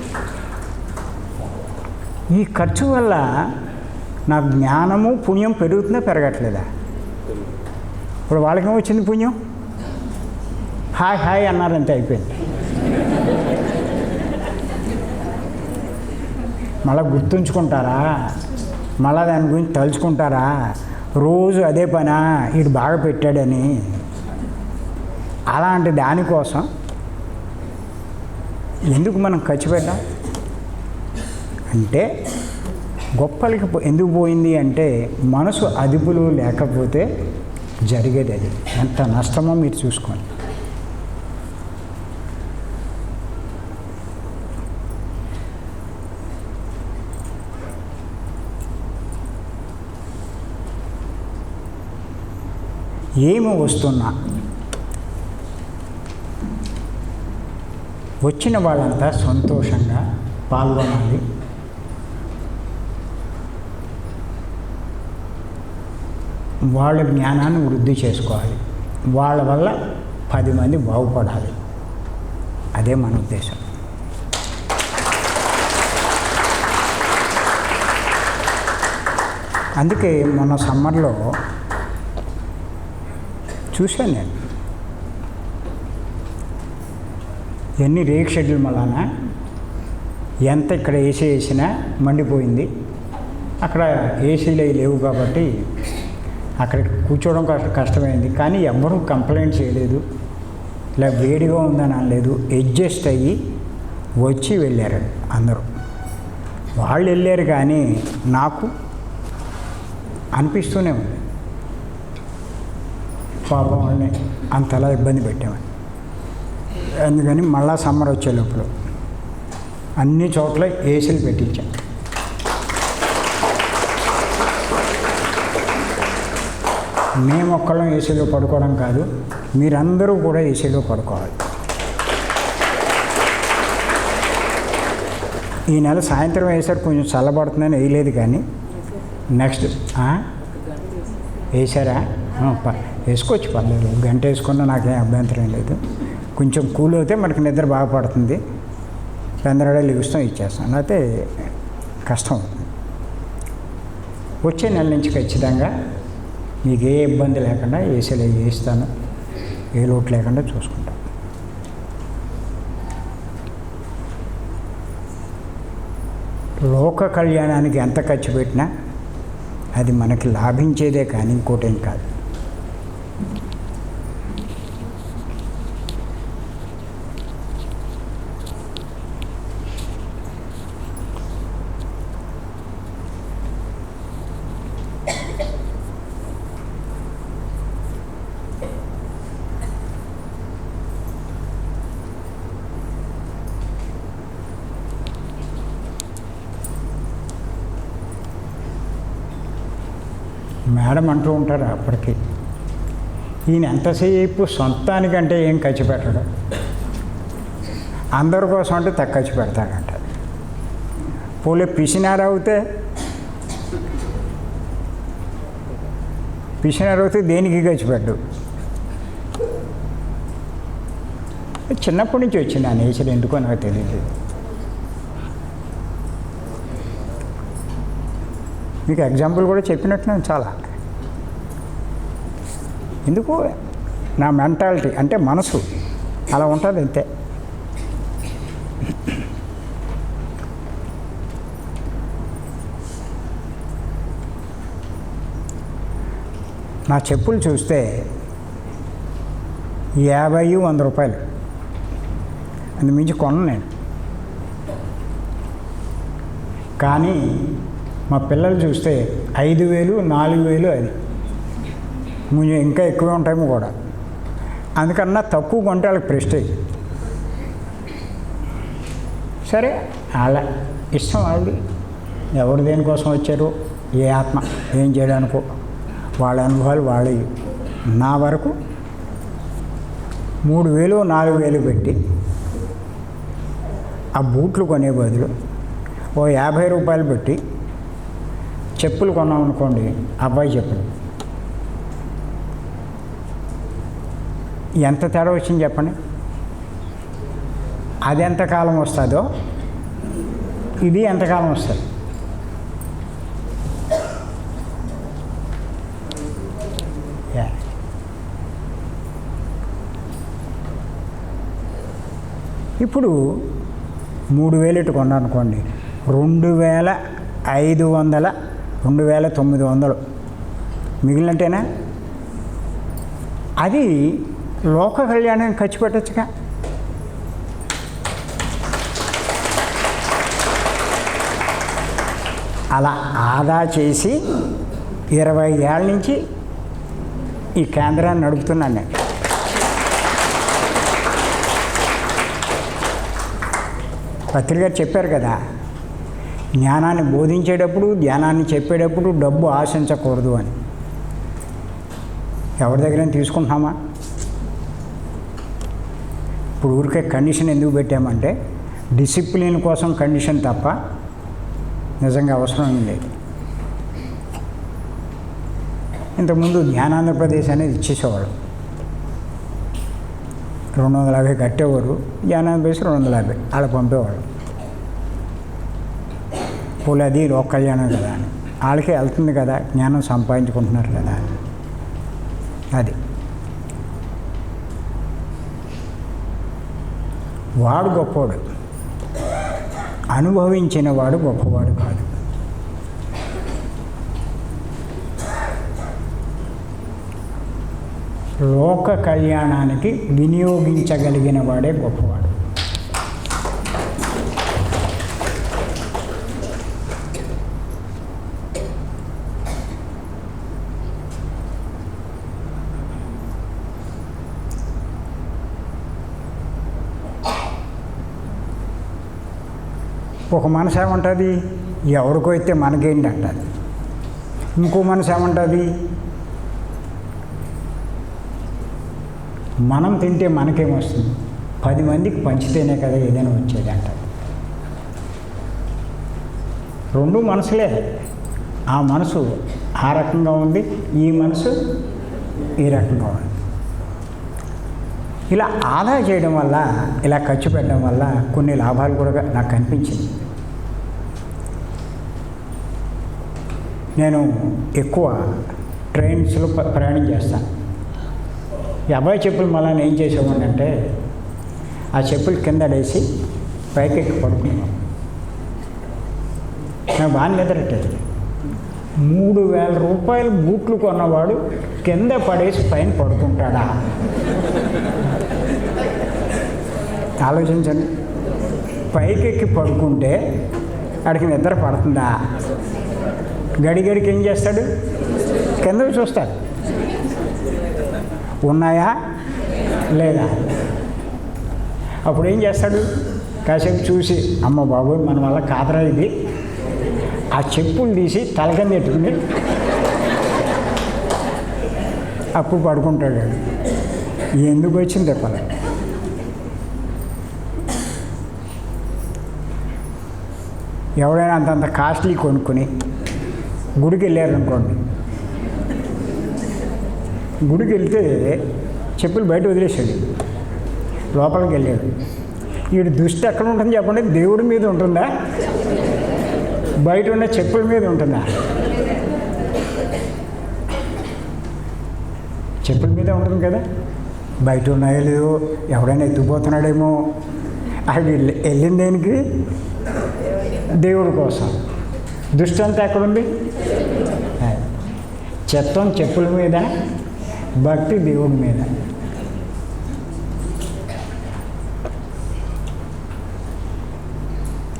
ఈ ఖర్చు వల్ల నా జ్ఞానము పుణ్యం పెరుగుతుందా పెరగట్లేదా? ఇప్పుడు వాళ్ళకేమో వచ్చింది పుణ్యం, హాయ్ హాయ్ అన్నారంతే, అయిపోయింది. మళ్ళీ గుర్తుంచుకుంటారా? మళ్ళీ దాని గురించి తలుచుకుంటారా? రోజు అదే పనా, వీడు బాగా పెట్టాడని. అలాంటి దానికోసం ఎందుకు మనం ఖర్చు పెట్టాం అంటే, గొప్పలకి ఎందుకు పోయింది అంటే మనసు అదుపులు లేకపోతే జరిగేది. అది ఎంత నష్టమో మీరు చూసుకోండి. ఏమి వస్తున్నా వచ్చిన వాళ్ళంతా సంతోషంగా పాల్గొనాలి. వాళ్ళ జ్ఞానాన్ని వృద్ధి చేసుకోవాలి. వాళ్ళ వల్ల 10 మంది బాగుపడాలి. అదే మన ఉద్దేశం. అందుకే మొన్న సమ్మర్లో చూశాను నేను ఎన్ని రేక్ షెడ్యూల్ వలన ఎంత ఇక్కడ ఏసీ వేసినా మండిపోయింది. అక్కడ ఏసీలు లేవు కాబట్టి అక్కడ కూర్చోవడం కష్టమైంది. కానీ ఎవ్వరూ కంప్లైంట్ చేయలేదు, ఇలా వేడిగా ఉందని అనలేదు. అడ్జస్ట్ అయ్యి వచ్చి వెళ్ళారు అందరూ. వాళ్ళు వెళ్ళారు కానీ నాకు అనిపిస్తూనే ఉంది పాపం వాళ్ళని అంతలా ఇబ్బంది పెట్టామని. అందుకని మళ్ళా సమ్మర్ వచ్చే లోపల అన్ని చోట్ల ఏసీలు పెట్టించాం. మేము ఒక్కళ్ళం ఏసీలో పడుకోవడం కాదు, మీరందరూ కూడా ఏసీలో పడుకోవాలి. ఈ నెల సాయంత్రం వేసారు, కొంచెం చల్లబడుతుందని వేయలేదు. కానీ నెక్స్ట్ వేసారా? వేసుకోవచ్చు, పర్లేదు. గంట వేసుకున్నా నాకేం అభ్యంతరం లేదు. కొంచెం కూల్ అయితే మనకి నిద్ర బాగా పడుతుంది. పెందరాడే లిగుస్తాం, ఇచ్చేస్తాం. అయితే కష్టం అవుతుంది. వచ్చే నెల నుంచి ఖచ్చితంగా మీకు ఏ ఇబ్బంది లేకుండా ఏసీలో వేస్తాను, ఏ లోటు లేకుండా చూసుకుంటాను. లోక కళ్యాణానికి ఎంత ఖర్చు పెట్టినా అది మనకి లాభించేదే కానీ ఇంకోటేం కాదు. మేడం అంటూ ఉంటారు అప్పటికి, ఈయన ఎంతసేపు సొంతానికంటే ఏం ఖర్చు పెట్టడు, అందరి కోసం అంటే తక్కువ ఖర్చు పెడతాడంట. పోలే పిసినారు అవుతే దేనికి ఖర్చు పెట్టు. చిన్నప్పటి నుంచి వచ్చింది ఆ నేచర్, ఎందుకో నాకు తెలియదు. మీకు ఎగ్జాంపుల్ కూడా చెప్పినట్టున్నాను చాలా. ఎందుకు నా మెంటాలిటీ అంటే మనసు అలా ఉంటుంది అంతే. నా చెప్పులు చూస్తే 50-100 రూపాయలు, అందు మించి కొనను నేను. కానీ మా పిల్లలు చూస్తే 5,000-4,000 అది ముందు ఇంకా ఎక్కువే ఉంటాయేమో కూడా. అందుకన్నా తక్కువ కొంటే వాళ్ళకి ప్రెస్టేజ్. సరే అలా ఇష్టం వాళ్ళది, ఎవరు దేనికోసం వచ్చారు, ఏ ఆత్మ ఏం చేయడానికో, వాళ్ళ అనుభవాలు వాళ్ళవి. నా వరకు 3,000-4,000 పెట్టి ఆ బూట్లు కొనే బదులు ఓ 50 రూపాయలు పెట్టి చెప్పులు కొన్నాం అనుకోండి, అబ్బాయి చెప్పులు, ఎంత తేడా వచ్చింది చెప్పండి. అది ఎంతకాలం వస్తుందో ఇది ఎంతకాలం వస్తుంది. ఇప్పుడు 3,000 ఇటు కొన్నా అనుకోండి, 2,500 2,900 మిగిలినట్టేనా? అది లోక కళ్యాణానికి ఖర్చు పెట్టచ్చుగా. అలా ఆదా చేసి 20 ఏళ్ళ నుంచి ఈ కేంద్రాన్ని నడుపుతున్నాను నేను. పత్రిక గారు చెప్పారు కదా, జ్ఞానాన్ని బోధించేటప్పుడు, ధ్యానాన్ని చెప్పేటప్పుడు డబ్బు ఆశించకూడదు అని. ఎవరి దగ్గర తీసుకుంటున్నామా? ఇప్పుడు ఊరికే కండిషన్ ఎందుకు పెట్టామంటే డిసిప్లిన్ కోసం కండిషన్ తప్ప నిజంగా అవసరం ఏం లేదు. ఇంతకుముందు జ్ఞానాంధ్రప్రదేశ్ అనేది ఇచ్చేసేవాడు, 250 కట్టేవారు, జ్ఞానాంధ్రప్రదేశ్ 250 అలా పంపేవాడు. పోలీ అది లోక కళ్యాణం కదా అని, వాళ్ళకే వెళ్తుంది కదా, జ్ఞానం సంపాదించుకుంటున్నారు కదా, అది వాడు గొప్పవాడు, అనుభవించిన వాడు గొప్పవాడు కాదు. లోక కళ్యాణానికి వినియోగించగలిగిన వాడే గొప్పవాడు. ఒక మనసు ఏమంటుంది, ఎవరికో అయితే మనకేంటి అంటుంది. ఇంకో మనసు ఏమంటుంది, మనం తింటే మనకేమొస్తుంది, 10 మందికి పంచితేనే కదా ఏదైనా వచ్చేది అంటారు. రెండు మనసులే. ఆ మనసు ఆ రకంగా ఉంది, ఈ మనసు ఈ రకంగా ఉంది. ఇలా ఆదా చేయడం వల్ల, ఇలా ఖర్చు పెట్టడం వల్ల కొన్ని లాభాలు కూడా నాకు కనిపించింది. నేను ఎక్కువ ట్రైన్స్లో ప్రయాణం చేస్తాను. ఈ అబ్బాయి చెప్పులు మళ్ళీ ఏం చేసేవాడిని అంటే, ఆ చెప్పులు కింద వేసి పైకి ఎక్కి పడుకున్నాను. నాకు బాగా నిద్రట్టేది. 3000 రూపాయలు బూట్లు కొన్నవాడు కింద పడేసి పైన పడుకుంటాడా? ఆలోచించండి. పైకెక్కి పడుకుంటే వాడికి నిద్ర పడుతుందా? గడిగడికి ఏం చేస్తాడు, కిందకి చూస్తాడు, ఉన్నాయా లేదా. అప్పుడు ఏం చేస్తాడు, కాసేపు చూసి అమ్మ బాబోయ్ మన వల్ల కాదరా ఇది, ఆ చెప్పులు తీసి తలకింద పెట్టుకుని అప్పుడు పడుకుంటాడు. ఎందుకు వచ్చింది చెప్పాలి. ఎవడైనా అంతంత కాస్ట్లీ కొనుక్కొని గుడికి వెళ్ళారనుకోండి, గుడికి వెళ్తే చెప్పులు బయట వదిలేసాడు, లోపలికి వెళ్ళాడు. వీడి దృష్టి ఎక్కడ ఉంటుంది చెప్పండి, దేవుడి మీద ఉంటుందా, బయట ఉన్న చెప్పుల మీద ఉంటుందా? చెప్పుల మీద ఉంటుంది కదా. బయట ఉన్నాయో లేదో, ఎవడైనా ఎత్తుకుపోతున్నాడేమో, అది వెళ్ళింది దేనికి, దేవుడి కోసం. దృష్టి అంతా ఎక్కడుంది, చిత్తం చెప్పుల మీద, భక్తి దేవుడి మీద.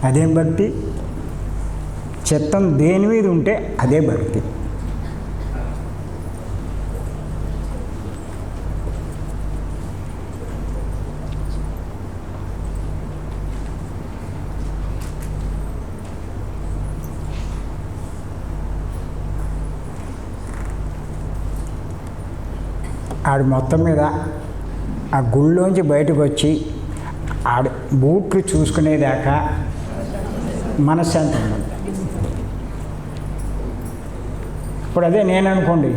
అదేం భక్తి? చిత్తం దేని మీద ఉంటే అదే భక్తి. ఆడు మొత్తం మీద ఆ గుళ్ళోంచి బయటకు వచ్చి ఆడు బూట్లు చూసుకునేదాకా మనశ్శాంతి ఉండదు. ఇప్పుడు అదే నేను అనుకోండి,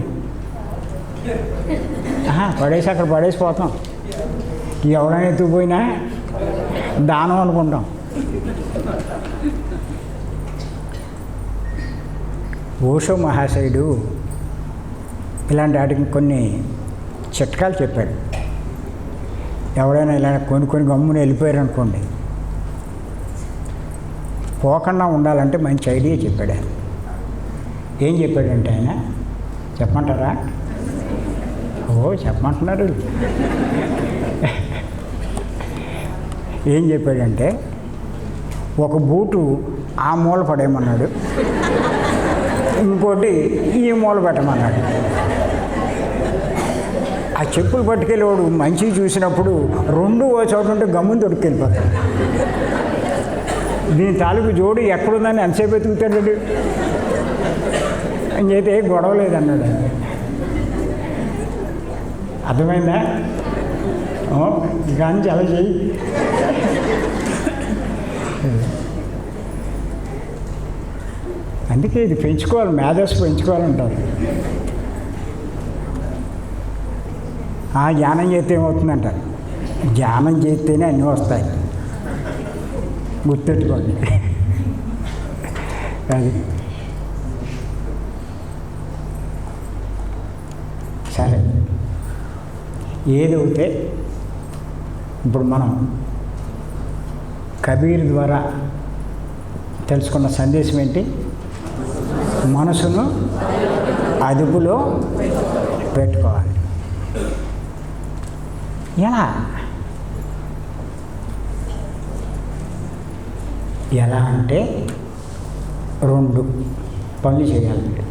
పడేసి అక్కడ పడేసిపోతాం, ఎవడైనా ఎత్తుకుపోయినా దానం అనుకుంటాం. ఓషో మహాశయుడు ఇలాంటి వాటికి కొన్ని చిట్కాలు చెప్పాడు. ఎవడైనా ఇలా కొన్ని గమ్మున వెళ్ళిపోయారు అనుకోండి, పోకుండా ఉండాలంటే మంచి ఐడియా చెప్పాడు ఆయన. ఏం చెప్పాడంటే ఆయన, చెప్పమంటారా? చెప్పమంటున్నారు. ఏం చెప్పాడంటే, ఒక బూటు ఆ మూల పడేయమన్నాడు, ఇంకోటి ఈ మూల పెట్టమన్నాడు. ఆ చెప్పులు పట్టుకెళ్ళేవాడు మంచిగా చూసినప్పుడు రెండు ఓ చోట ఉంటే గమ్ముని దొరికెళ్ళిపోతాడు. దీని తాలూకు జోడు ఎక్కడుందని ఎంతసేపు వెతుకుతాడు అని అయితే గొడవ లేదన్నాడు. అర్థమైందా? కానీ చాలా చెయ్యి. అందుకే ఇది పెంచుకోవాలి, మేధస్సు పెంచుకోవాలంటారు. ధ్యానం చేస్తే ఏమవుతుందంటారు? ధ్యానం చేస్తేనే అన్నీ వస్తాయి, గుర్తెట్టుకోండి. అది సరే. ఏదైతే ఇప్పుడు మనం కబీర్ ద్వారా తెలుసుకున్న సందేశం ఏంటి? మనసును అదుపులో పెట్టుకోవాలి. ఎలా అంటే 2 పనులు చేయాలి.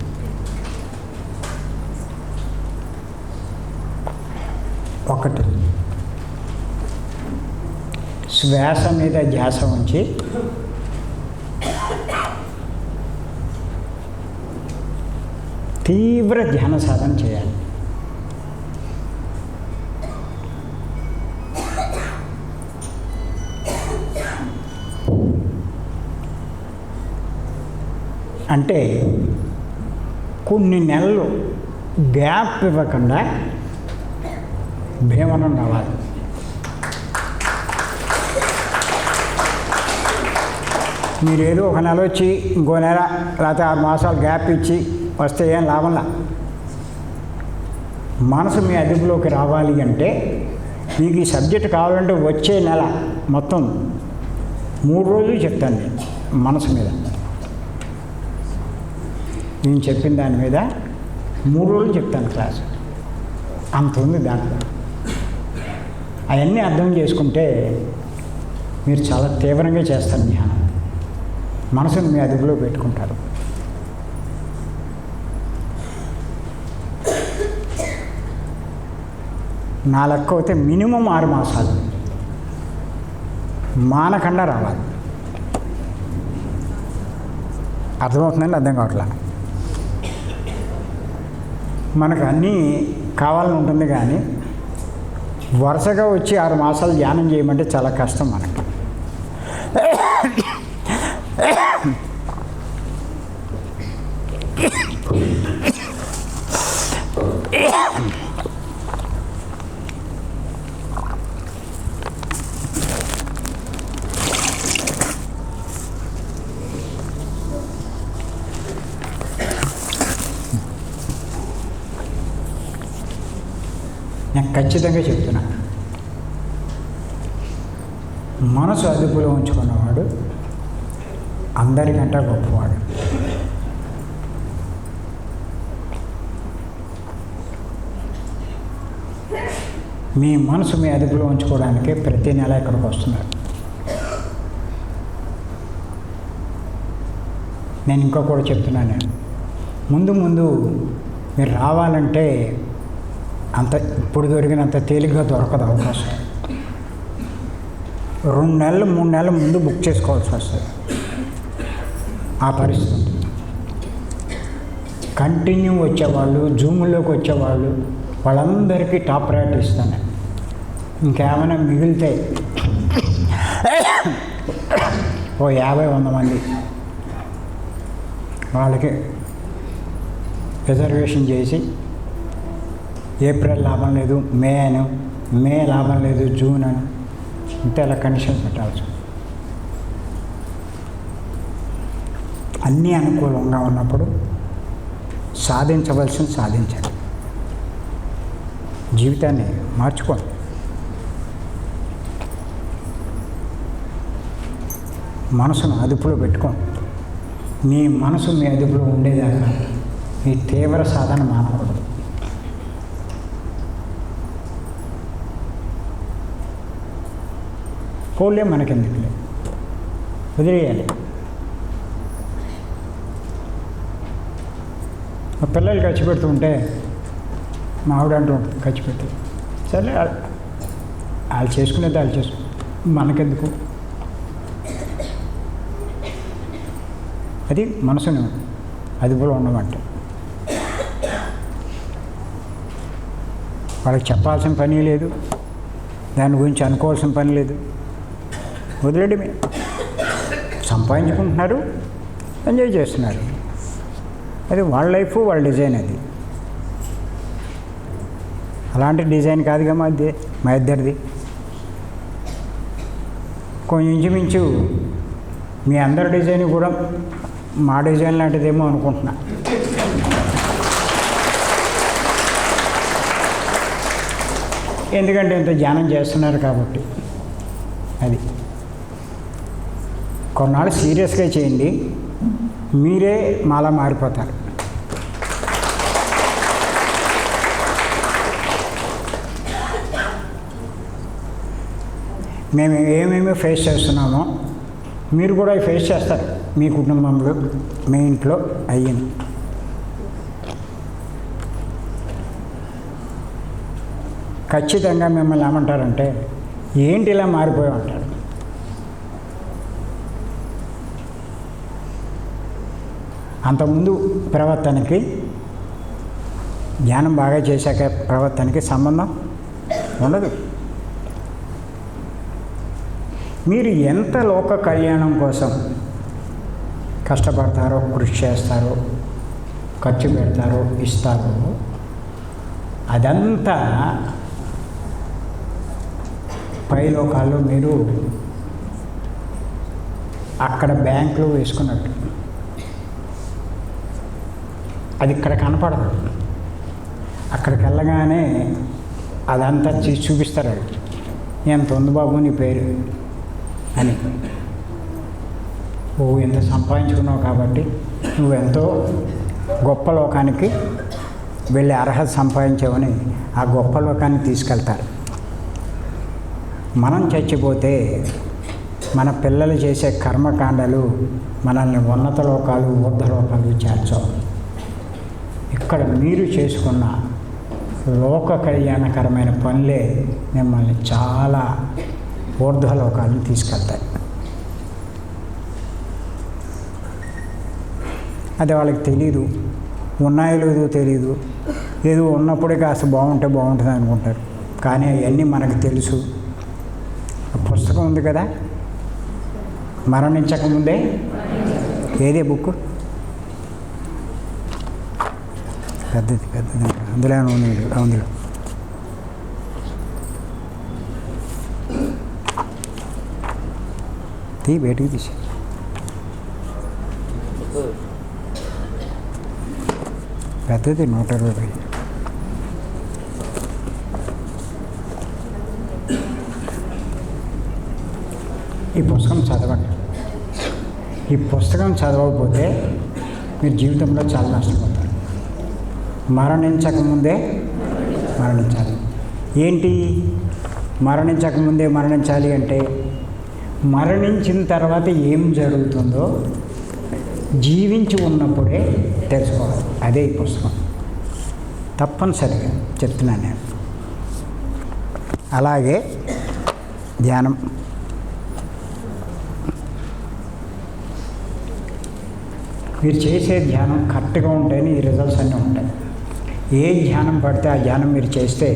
ఒకటి, శ్వాస మీద ధ్యాస ఉంచి తీవ్ర ధ్యాన సాధన చేయాలి. అంటే కొన్ని నెలలు గ్యాప్ ఇవ్వకుండా భీమనం రావాలి. మీరు ఏదో ఒక నెల వచ్చి ఇంకో నెల లేకపోతే 6 మాసాలు గ్యాప్ ఇచ్చి వస్తే ఏం లాభంలా. మనసు మీ అదుపులోకి రావాలి అంటే మీకు ఈ సబ్జెక్ట్ కావాలంటే వచ్చే నెల మొత్తం 3 రోజులు చెప్తాను నేను మనసు మీద. నేను చెప్పిన దాని మీద 3 రోజులు చెప్తాను క్లాసు. అంత ఉంది దాంట్లో. అవన్నీ అర్థం చేసుకుంటే మీరు చాలా తీవ్రంగా చేస్తారు ధ్యానం. మనసును మీ అదుపులో పెట్టుకుంటారు. నా లెక్క అయితే మినిమం 6 మాసాలు మానకుండా రావాలి. అర్థమవుతుందండి? అర్థం కావట్లా. మనకు అన్నీ కావాలని ఉంటుంది కానీ వరుసగా వచ్చి 6 మాసాలు ధ్యానం చేయమంటే చాలా కష్టం మనకి. నేను ఖచ్చితంగా చెప్తున్నా, మనసు అదుపులో ఉంచుకున్నవాడు అందరికంటే గొప్పవాడు. మీ మనసు మీ అదుపులో ఉంచుకోవడానికే ప్రతి నెల ఇక్కడికి వస్తున్నారు. నేను ఇంకా కూడా చెప్తున్నాను, నేను ముందు మీరు రావాలంటే అంత ఇప్పుడు దొరికినంత తేలిగ్గా దొరకదు అవకాశం. 2 నెలలు 3 నెలల ముందు బుక్ చేసుకోవాల్సి వస్తుంది. ఆ పరిస్థితి ఉంటుంది. కంటిన్యూ వచ్చేవాళ్ళు, జూమ్లోకి వచ్చేవాళ్ళు, వాళ్ళందరికీ టాప్ ప్రయారిటీ ఇస్తాను. ఇంకేమైనా మిగిలితే ఓ 50-100 మంది వాళ్ళకి రిజర్వేషన్ చేసి ఏప్రిల్ లాభం లేదు, మే లాభం లేదు, జూన్ అని ఇంత ఇలా కండిషన్ పెట్టాల్సి. అన్నీ అనుకూలంగా ఉన్నప్పుడు సాధించవలసింది సాధించాలి. జీవితాన్ని మార్చుకోండి. మనసును అదుపులో పెట్టుకోండి. మీ మనసు మీ అదుపులో ఉండేదాకా మీ తీవ్ర సాధన మానకూడదు. పోలే మనకెందుకులే, వదిలేయాలి. మా పిల్లలు ఖర్చు పెడుతూ ఉంటే మా ఆవిడ అంటూ ఉంటుంది, ఖర్చు పెట్టి సరే వాళ్ళు చేసుకునేది వాళ్ళు చేసుకు, మనకెందుకు. అది మనసును అదుపులో ఉండమంటే. వాళ్ళకి చెప్పాల్సిన పని లేదు, దాని గురించి అనుకోవాల్సిన పని లేదు, వదిలేయడమే. సంపాదించుకుంటున్నారు, ఎంజాయ్ చేస్తున్నారు. అది వాళ్ళ లైఫ్, వాళ్ళ డిజైన్. అది అలాంటి డిజైన్ కాదుగా మా ఇద్దరిది. కొంచెం ఇంచుమించు మీ అందరి డిజైన్ కూడా మా డిజైన్ లాంటిదేమో అనుకుంటున్నా. ఎందుకంటే ఇంత ధ్యానం చేస్తున్నారు కాబట్టి. అది కొన్నాళ్ళు సీరియస్గా చేయండి, మీరే మాలా మారిపోతారు. మేము ఏమేమి ఫేస్ చేస్తున్నామో మీరు కూడా ఫేస్ చేస్తారు. మీ కుటుంబంలో, మీ ఇంట్లో అయ్యింది. ఖచ్చితంగా మిమ్మల్ని ఏమంటారంటే, ఏంటి ఇలా మారిపోయావు అంటారు. అంతకుముందు ప్రవర్తనకి, ధ్యానం బాగా చేశాక ప్రవర్తనకి సంబంధం ఉండదు. మీరు ఎంత లోక కళ్యాణం కోసం కష్టపడతారో, కృషి చేస్తారో, ఖర్చు పెడతారో, ఇస్తారో, అదంతా పైలోకాల్లో మీరు అక్కడ బ్యాంకులో వేసుకున్నట్టు. అది ఇక్కడ కనపడదు. అక్కడికి వెళ్ళగానే అదంతా చూపిస్తారు. ఎంత ఉంది బాబు నీ పేరు అని. ఎంత సంపాదించుకున్నావు కాబట్టి నువ్వెంతో గొప్ప లోకానికి వెళ్ళే అర్హత సంపాదించావని ఆ గొప్ప లోకానికి తీసుకెళ్తారు. మనం చచ్చిపోతే మన పిల్లలు చేసే కర్మకాండలు మనల్ని ఉన్నత లోకాలు, ఊర్ధ్వలోకాలు చేర్చవు. ఇక్కడ మీరు చేసుకున్న లోక కళ్యాణకరమైన పనులే మిమ్మల్ని చాలా ఊర్ధ్వలోకాలను తీసుకెళ్తాయి. అది వాళ్ళకి తెలీదు, ఉన్నాయో లేదో తెలీదు. ఏదో ఉన్నప్పుడే కాస్త బాగుంటుంది అనుకుంటారు. కానీ అవన్నీ మనకు తెలుసు. పుస్తకం ఉంది కదా, మరణించకముందే. ఏదే బుక్? పెద్దది అందులో ఉంది. అందులో బయటికి తీసి పెద్దది 120. ఈ పుస్తకం చదవండి. ఈ పుస్తకం చదవకపోతే మీరు జీవితంలో చాలా నష్టపోతారు. మరణించకముందే మరణించాలి. ఏంటి మరణించకముందే మరణించాలి అంటే, మరణించిన తర్వాత ఏం జరుగుతుందో జీవించి ఉన్నప్పుడే తెలుసుకోవాలి. అదే ఈ పుస్తకం. తప్పనిసరిగా చెప్తున్నాను నేను. అలాగే ధ్యానం. మీరు చేసే ధ్యానం కరెక్ట్గా ఉంటేనే ఈ రిజల్ట్స్ అన్నీ ఉంటాయి. ఏ ధ్యానం పడితే ఆ ధ్యానం మీరు చేస్తే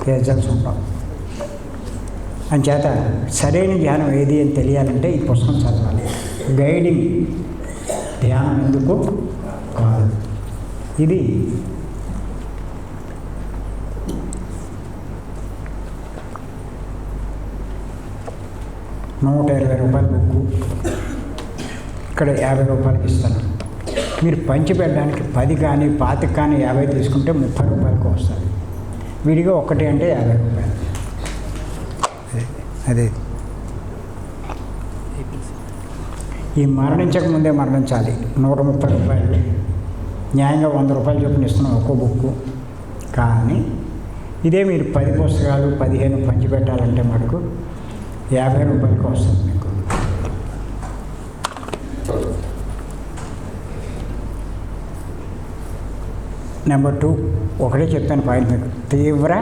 రిజల్ట్స్ ఉండవు. అంచేత సరైన ధ్యానం ఏది అని తెలియాలంటే ఈ పుస్తకం చదవాలి. గైడింగ్ ధ్యానం ఎందుకు కాదు. ఇది ₹120 బుక్కు, ఇక్కడ ₹50 ఇస్తాను. మీరు పంచిపెట్టడానికి 10 కానీ 25 కానీ 50 తీసుకుంటే ₹30 వస్తుంది. విడిగా ఒకటి అంటే ₹50. అదే ఈ మరణించకముందే మరణించాలి. ₹130 న్యాయంగా ₹100 చొప్పున ఇస్తున్నాం ఒక్కో బుక్కు. కానీ ఇదే మీరు 10 పుస్తకాలు 15 పంచిపెట్టాలంటే మటుకు ₹50 వస్తుంది మీకు. నెంబర్ 2 ఒకటే చెప్పాను పాయింట్ మీకు. తీవ్ర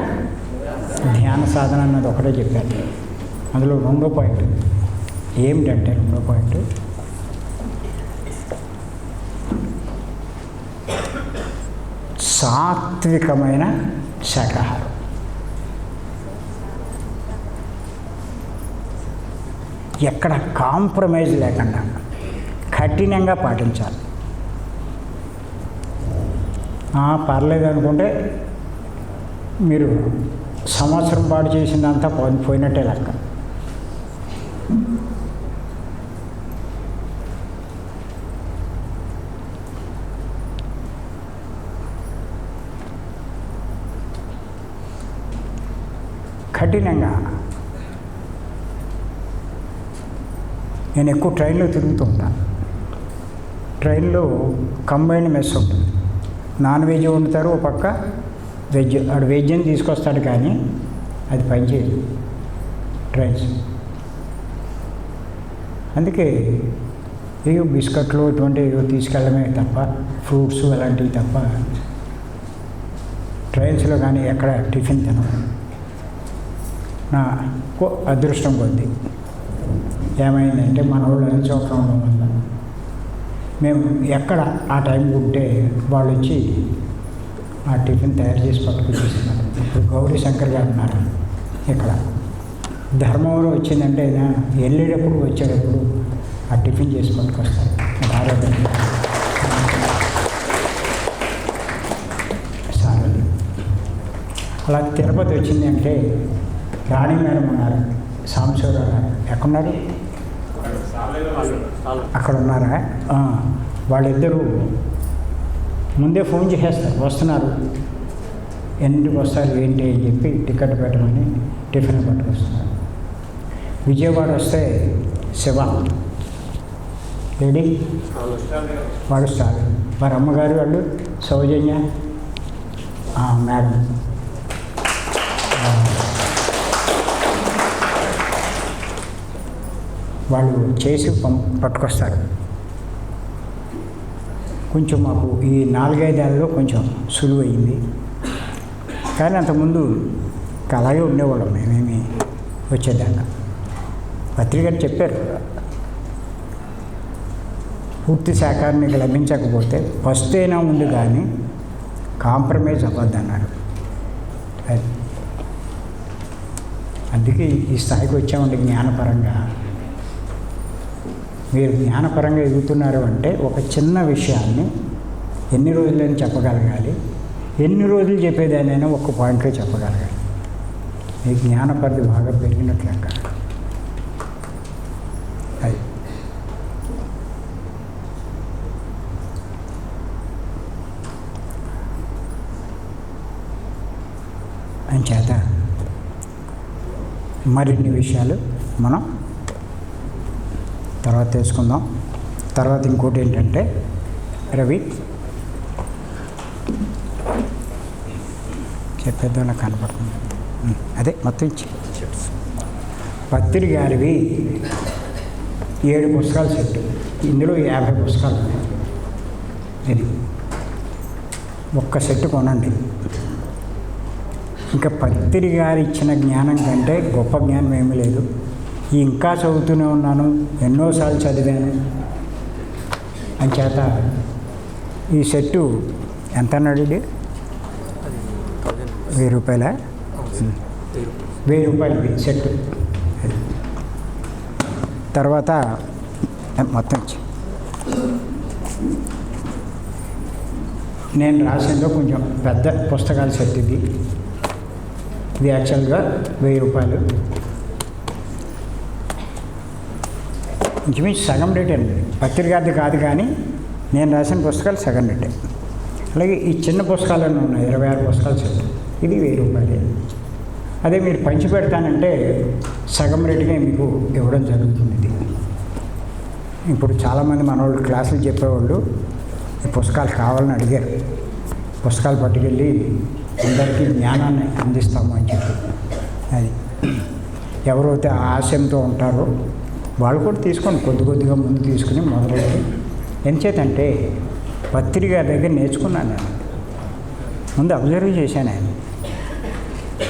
ధ్యాన సాధన అన్నది ఒకటే చెప్పాను. అందులో 2వ పాయింట్ ఏమిటంటే, 2వ పాయింట్ సాత్వికమైన శాకాహారం. ఎక్కడ కాంప్రమైజ్ లేకుండా కఠినంగా పాటించాలి. పర్లేదు అనుకుంటే మీరు సంవత్సరం పాటు చేసిందంతా పోయినట్టే లెక్క. కఠినంగా. నేను ఎక్కువ ట్రైన్లో తిరుగుతూ ఉంటాను. ట్రైన్లో కంబైన్డ్ మెస్ ఉంటుంది. నాన్ వెజ్ వండుతారు, ఒక పక్క వెజ్. వాడు వెజ్ అని తీసుకొస్తాడు కానీ అది పనిచేయదు ట్రైన్స్. అందుకే ఏవో బిస్కెట్లు ఇటువంటి ఏవో తీసుకెళ్ళడమే తప్ప, ఫ్రూట్స్ అలాంటివి తప్ప ట్రైన్స్లో కానీ ఎక్కడ టిఫిన్ తినను. నా అదృష్టం కొద్ది ఏమైందంటే మన వాళ్ళు అన్ని చోట్ల ఉండడం వల్ల మేము ఎక్కడ ఆ టైంకి ఉంటే వాళ్ళు వచ్చి ఆ టిఫిన్ తయారు చేసి పట్టుకొచ్చేస్తున్నారు. ఇప్పుడు గౌరీ శంకర్ గారు ఉన్నారు ఇక్కడ. ధర్మవరం వచ్చిందంటే వెళ్ళేటప్పుడు వచ్చేటప్పుడు ఆ టిఫిన్ చేసి పట్టుకొస్తారు. ఆరోగ్యం సారది. అలా తిరుపతి వచ్చింది అంటే రాణి మేడం ఉన్నారు, సాంబశివరావు గారు ఎక్కడున్నారు? అక్కడ ఉన్నారా? వాళ్ళిద్దరూ ముందే ఫోన్ చేసేస్తారు, వస్తున్నారు, ఎన్నింటికి వస్తారు ఏంటి అని చెప్పి టికెట్ పెట్టమని టిఫిన్ పట్టుకొస్తున్నారు. విజయవాడ వస్తే శివ లేడీ వాడు స్టార్, వారి అమ్మగారు వాళ్ళు సౌజన్య మేడం. వాళ్ళు చేసి పట్టుకొస్తారు. కొంచెం మాకు ఈ 4-5 ఏళ్ళలో కొంచెం సులువు అయింది. కానీ అంతకుముందు అలాగే ఉండేవాళ్ళం మేమేమి వచ్చేదాకా. పత్రిక చెప్పారు, పూర్తి సహకారం నీకు లభించకపోతే ఫస్టైనా ఉంది కానీ కాంప్రమైజ్ అవ్వద్దన్నారు. అది అందుకే ఈ స్థాయికి వచ్చామండి. జ్ఞానపరంగా మీరు జ్ఞానపరంగా ఎదుగుతున్నారు అంటే ఒక చిన్న విషయాన్ని ఎన్ని రోజులని చెప్పగలగాలి, ఎన్ని రోజులు చెప్పేదానైనా ఒక్క పాయింట్లో చెప్పగలగాలి. మీ జ్ఞాన పరిధి బాగా పెరిగినట్లు లెక్క. అది అంచేత మరిన్ని విషయాలు మనం తర్వాత తెలుసుకుందాం. తర్వాత ఇంకోటి ఏంటంటే రవి చెప్పేద్దాం, నాకు కనపడుతుంది. అదే మొత్తం పత్రి గారివి 7 పుస్తకాలు సెట్, ఇందులో 50 పుస్తకాలు ఉన్నాయి. ఇది ఒక్క సెట్ కొనండి. ఇంకా పత్రి గారు ఇచ్చిన జ్ఞానం కంటే గొప్ప జ్ఞానం ఏమీ లేదు. ఇంకా చదువుతూనే ఉన్నాను, ఎన్నోసార్లు చదివాను. అంచేత ఈ సెట్టు ఎంత అన్నాడు? 1000 రూపాయల? 1000 రూపాయలు సెట్టు. తర్వాత మొత్తం నేను రాసిందో కొంచెం పెద్ద పుస్తకాల సెట్ ఇది. ఇది యాక్చువల్గా 1000 రూపాయలు. ఇంచుమించు సగం రేట్ అండి. పత్రికాది కాదు కానీ నేను రాసిన పుస్తకాలు సగం రేటే. అలాగే ఈ చిన్న పుస్తకాలన్నీ ఉన్నాయి, 26 పుస్తకాలు సెట్. ఇది 1000 రూపాయలే. అదే మీరు పంచి పెడతానంటే సగం రేటుగా మీకు ఇవ్వడం జరుగుతుంది. ఇది ఇప్పుడు చాలామంది మన వాళ్ళు క్లాసులు చెప్పేవాళ్ళు ఈ పుస్తకాలు కావాలని అడిగారు. పుస్తకాలు పట్టుకెళ్ళి అందరికీ జ్ఞానాన్ని అందిస్తాము అని చెప్పి. అది ఎవరైతే ఆశయంతో ఉంటారో వాళ్ళు కూడా తీసుకోండి, కొద్దిగా ముందు తీసుకుని మొదలెట్టి. ఎంచేతంటే పత్రిక దగ్గర నేర్చుకున్నాను. నేను ముందు అబ్జర్వ్ చేశాను.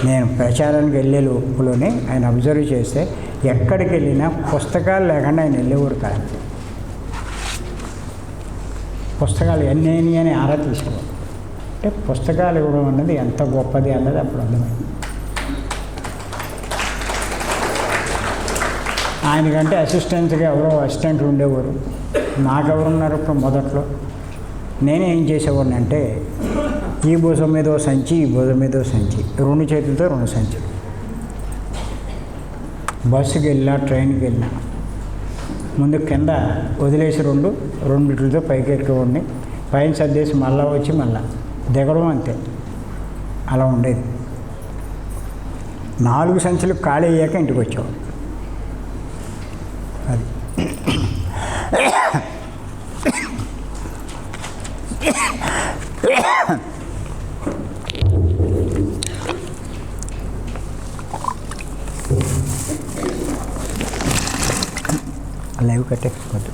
నేను ప్రచారానికి వెళ్ళే లోపులోనే ఆయన అబ్జర్వ్ చేస్తే ఎక్కడికి వెళ్ళినా పుస్తకాలు లేకుండా ఆయన వెళ్ళేవారు కాదు. పుస్తకాలు ఎన్ని అని ఆరా తీసుకోవాలి. అంటే పుస్తకాలు ఇవ్వడం అన్నది ఎంత గొప్పది అన్నది అప్పుడు అర్థమైంది. ఆయనకంటే అసిస్టెంట్గా ఎవరో అసిస్టెంట్ ఉండేవారు. నాకెవరున్నారు ఇప్పుడు మొదట్లో? నేనే ఏం చేసేవాడిని అంటే ఈ భుజం మీద ఓ సంచి, ఈ భుజం మీద ఓ సంచి, 2 చేతులతో 2 సంచులు. బస్సుకి వెళ్ళినా ట్రైన్కి వెళ్ళినా ముందు కింద వదిలేసి రెండిటితో పైకి ఎక్కేవాడిని. పైన సర్దేసి మళ్ళా వచ్చి మళ్ళా దిగడం అంతే. అలా ఉండేది. 4 సంచులు ఖాళీ అయ్యాక ఇంటికి వచ్చేవాడు. అది లైవ్ కట్టేసుకోవద్దు.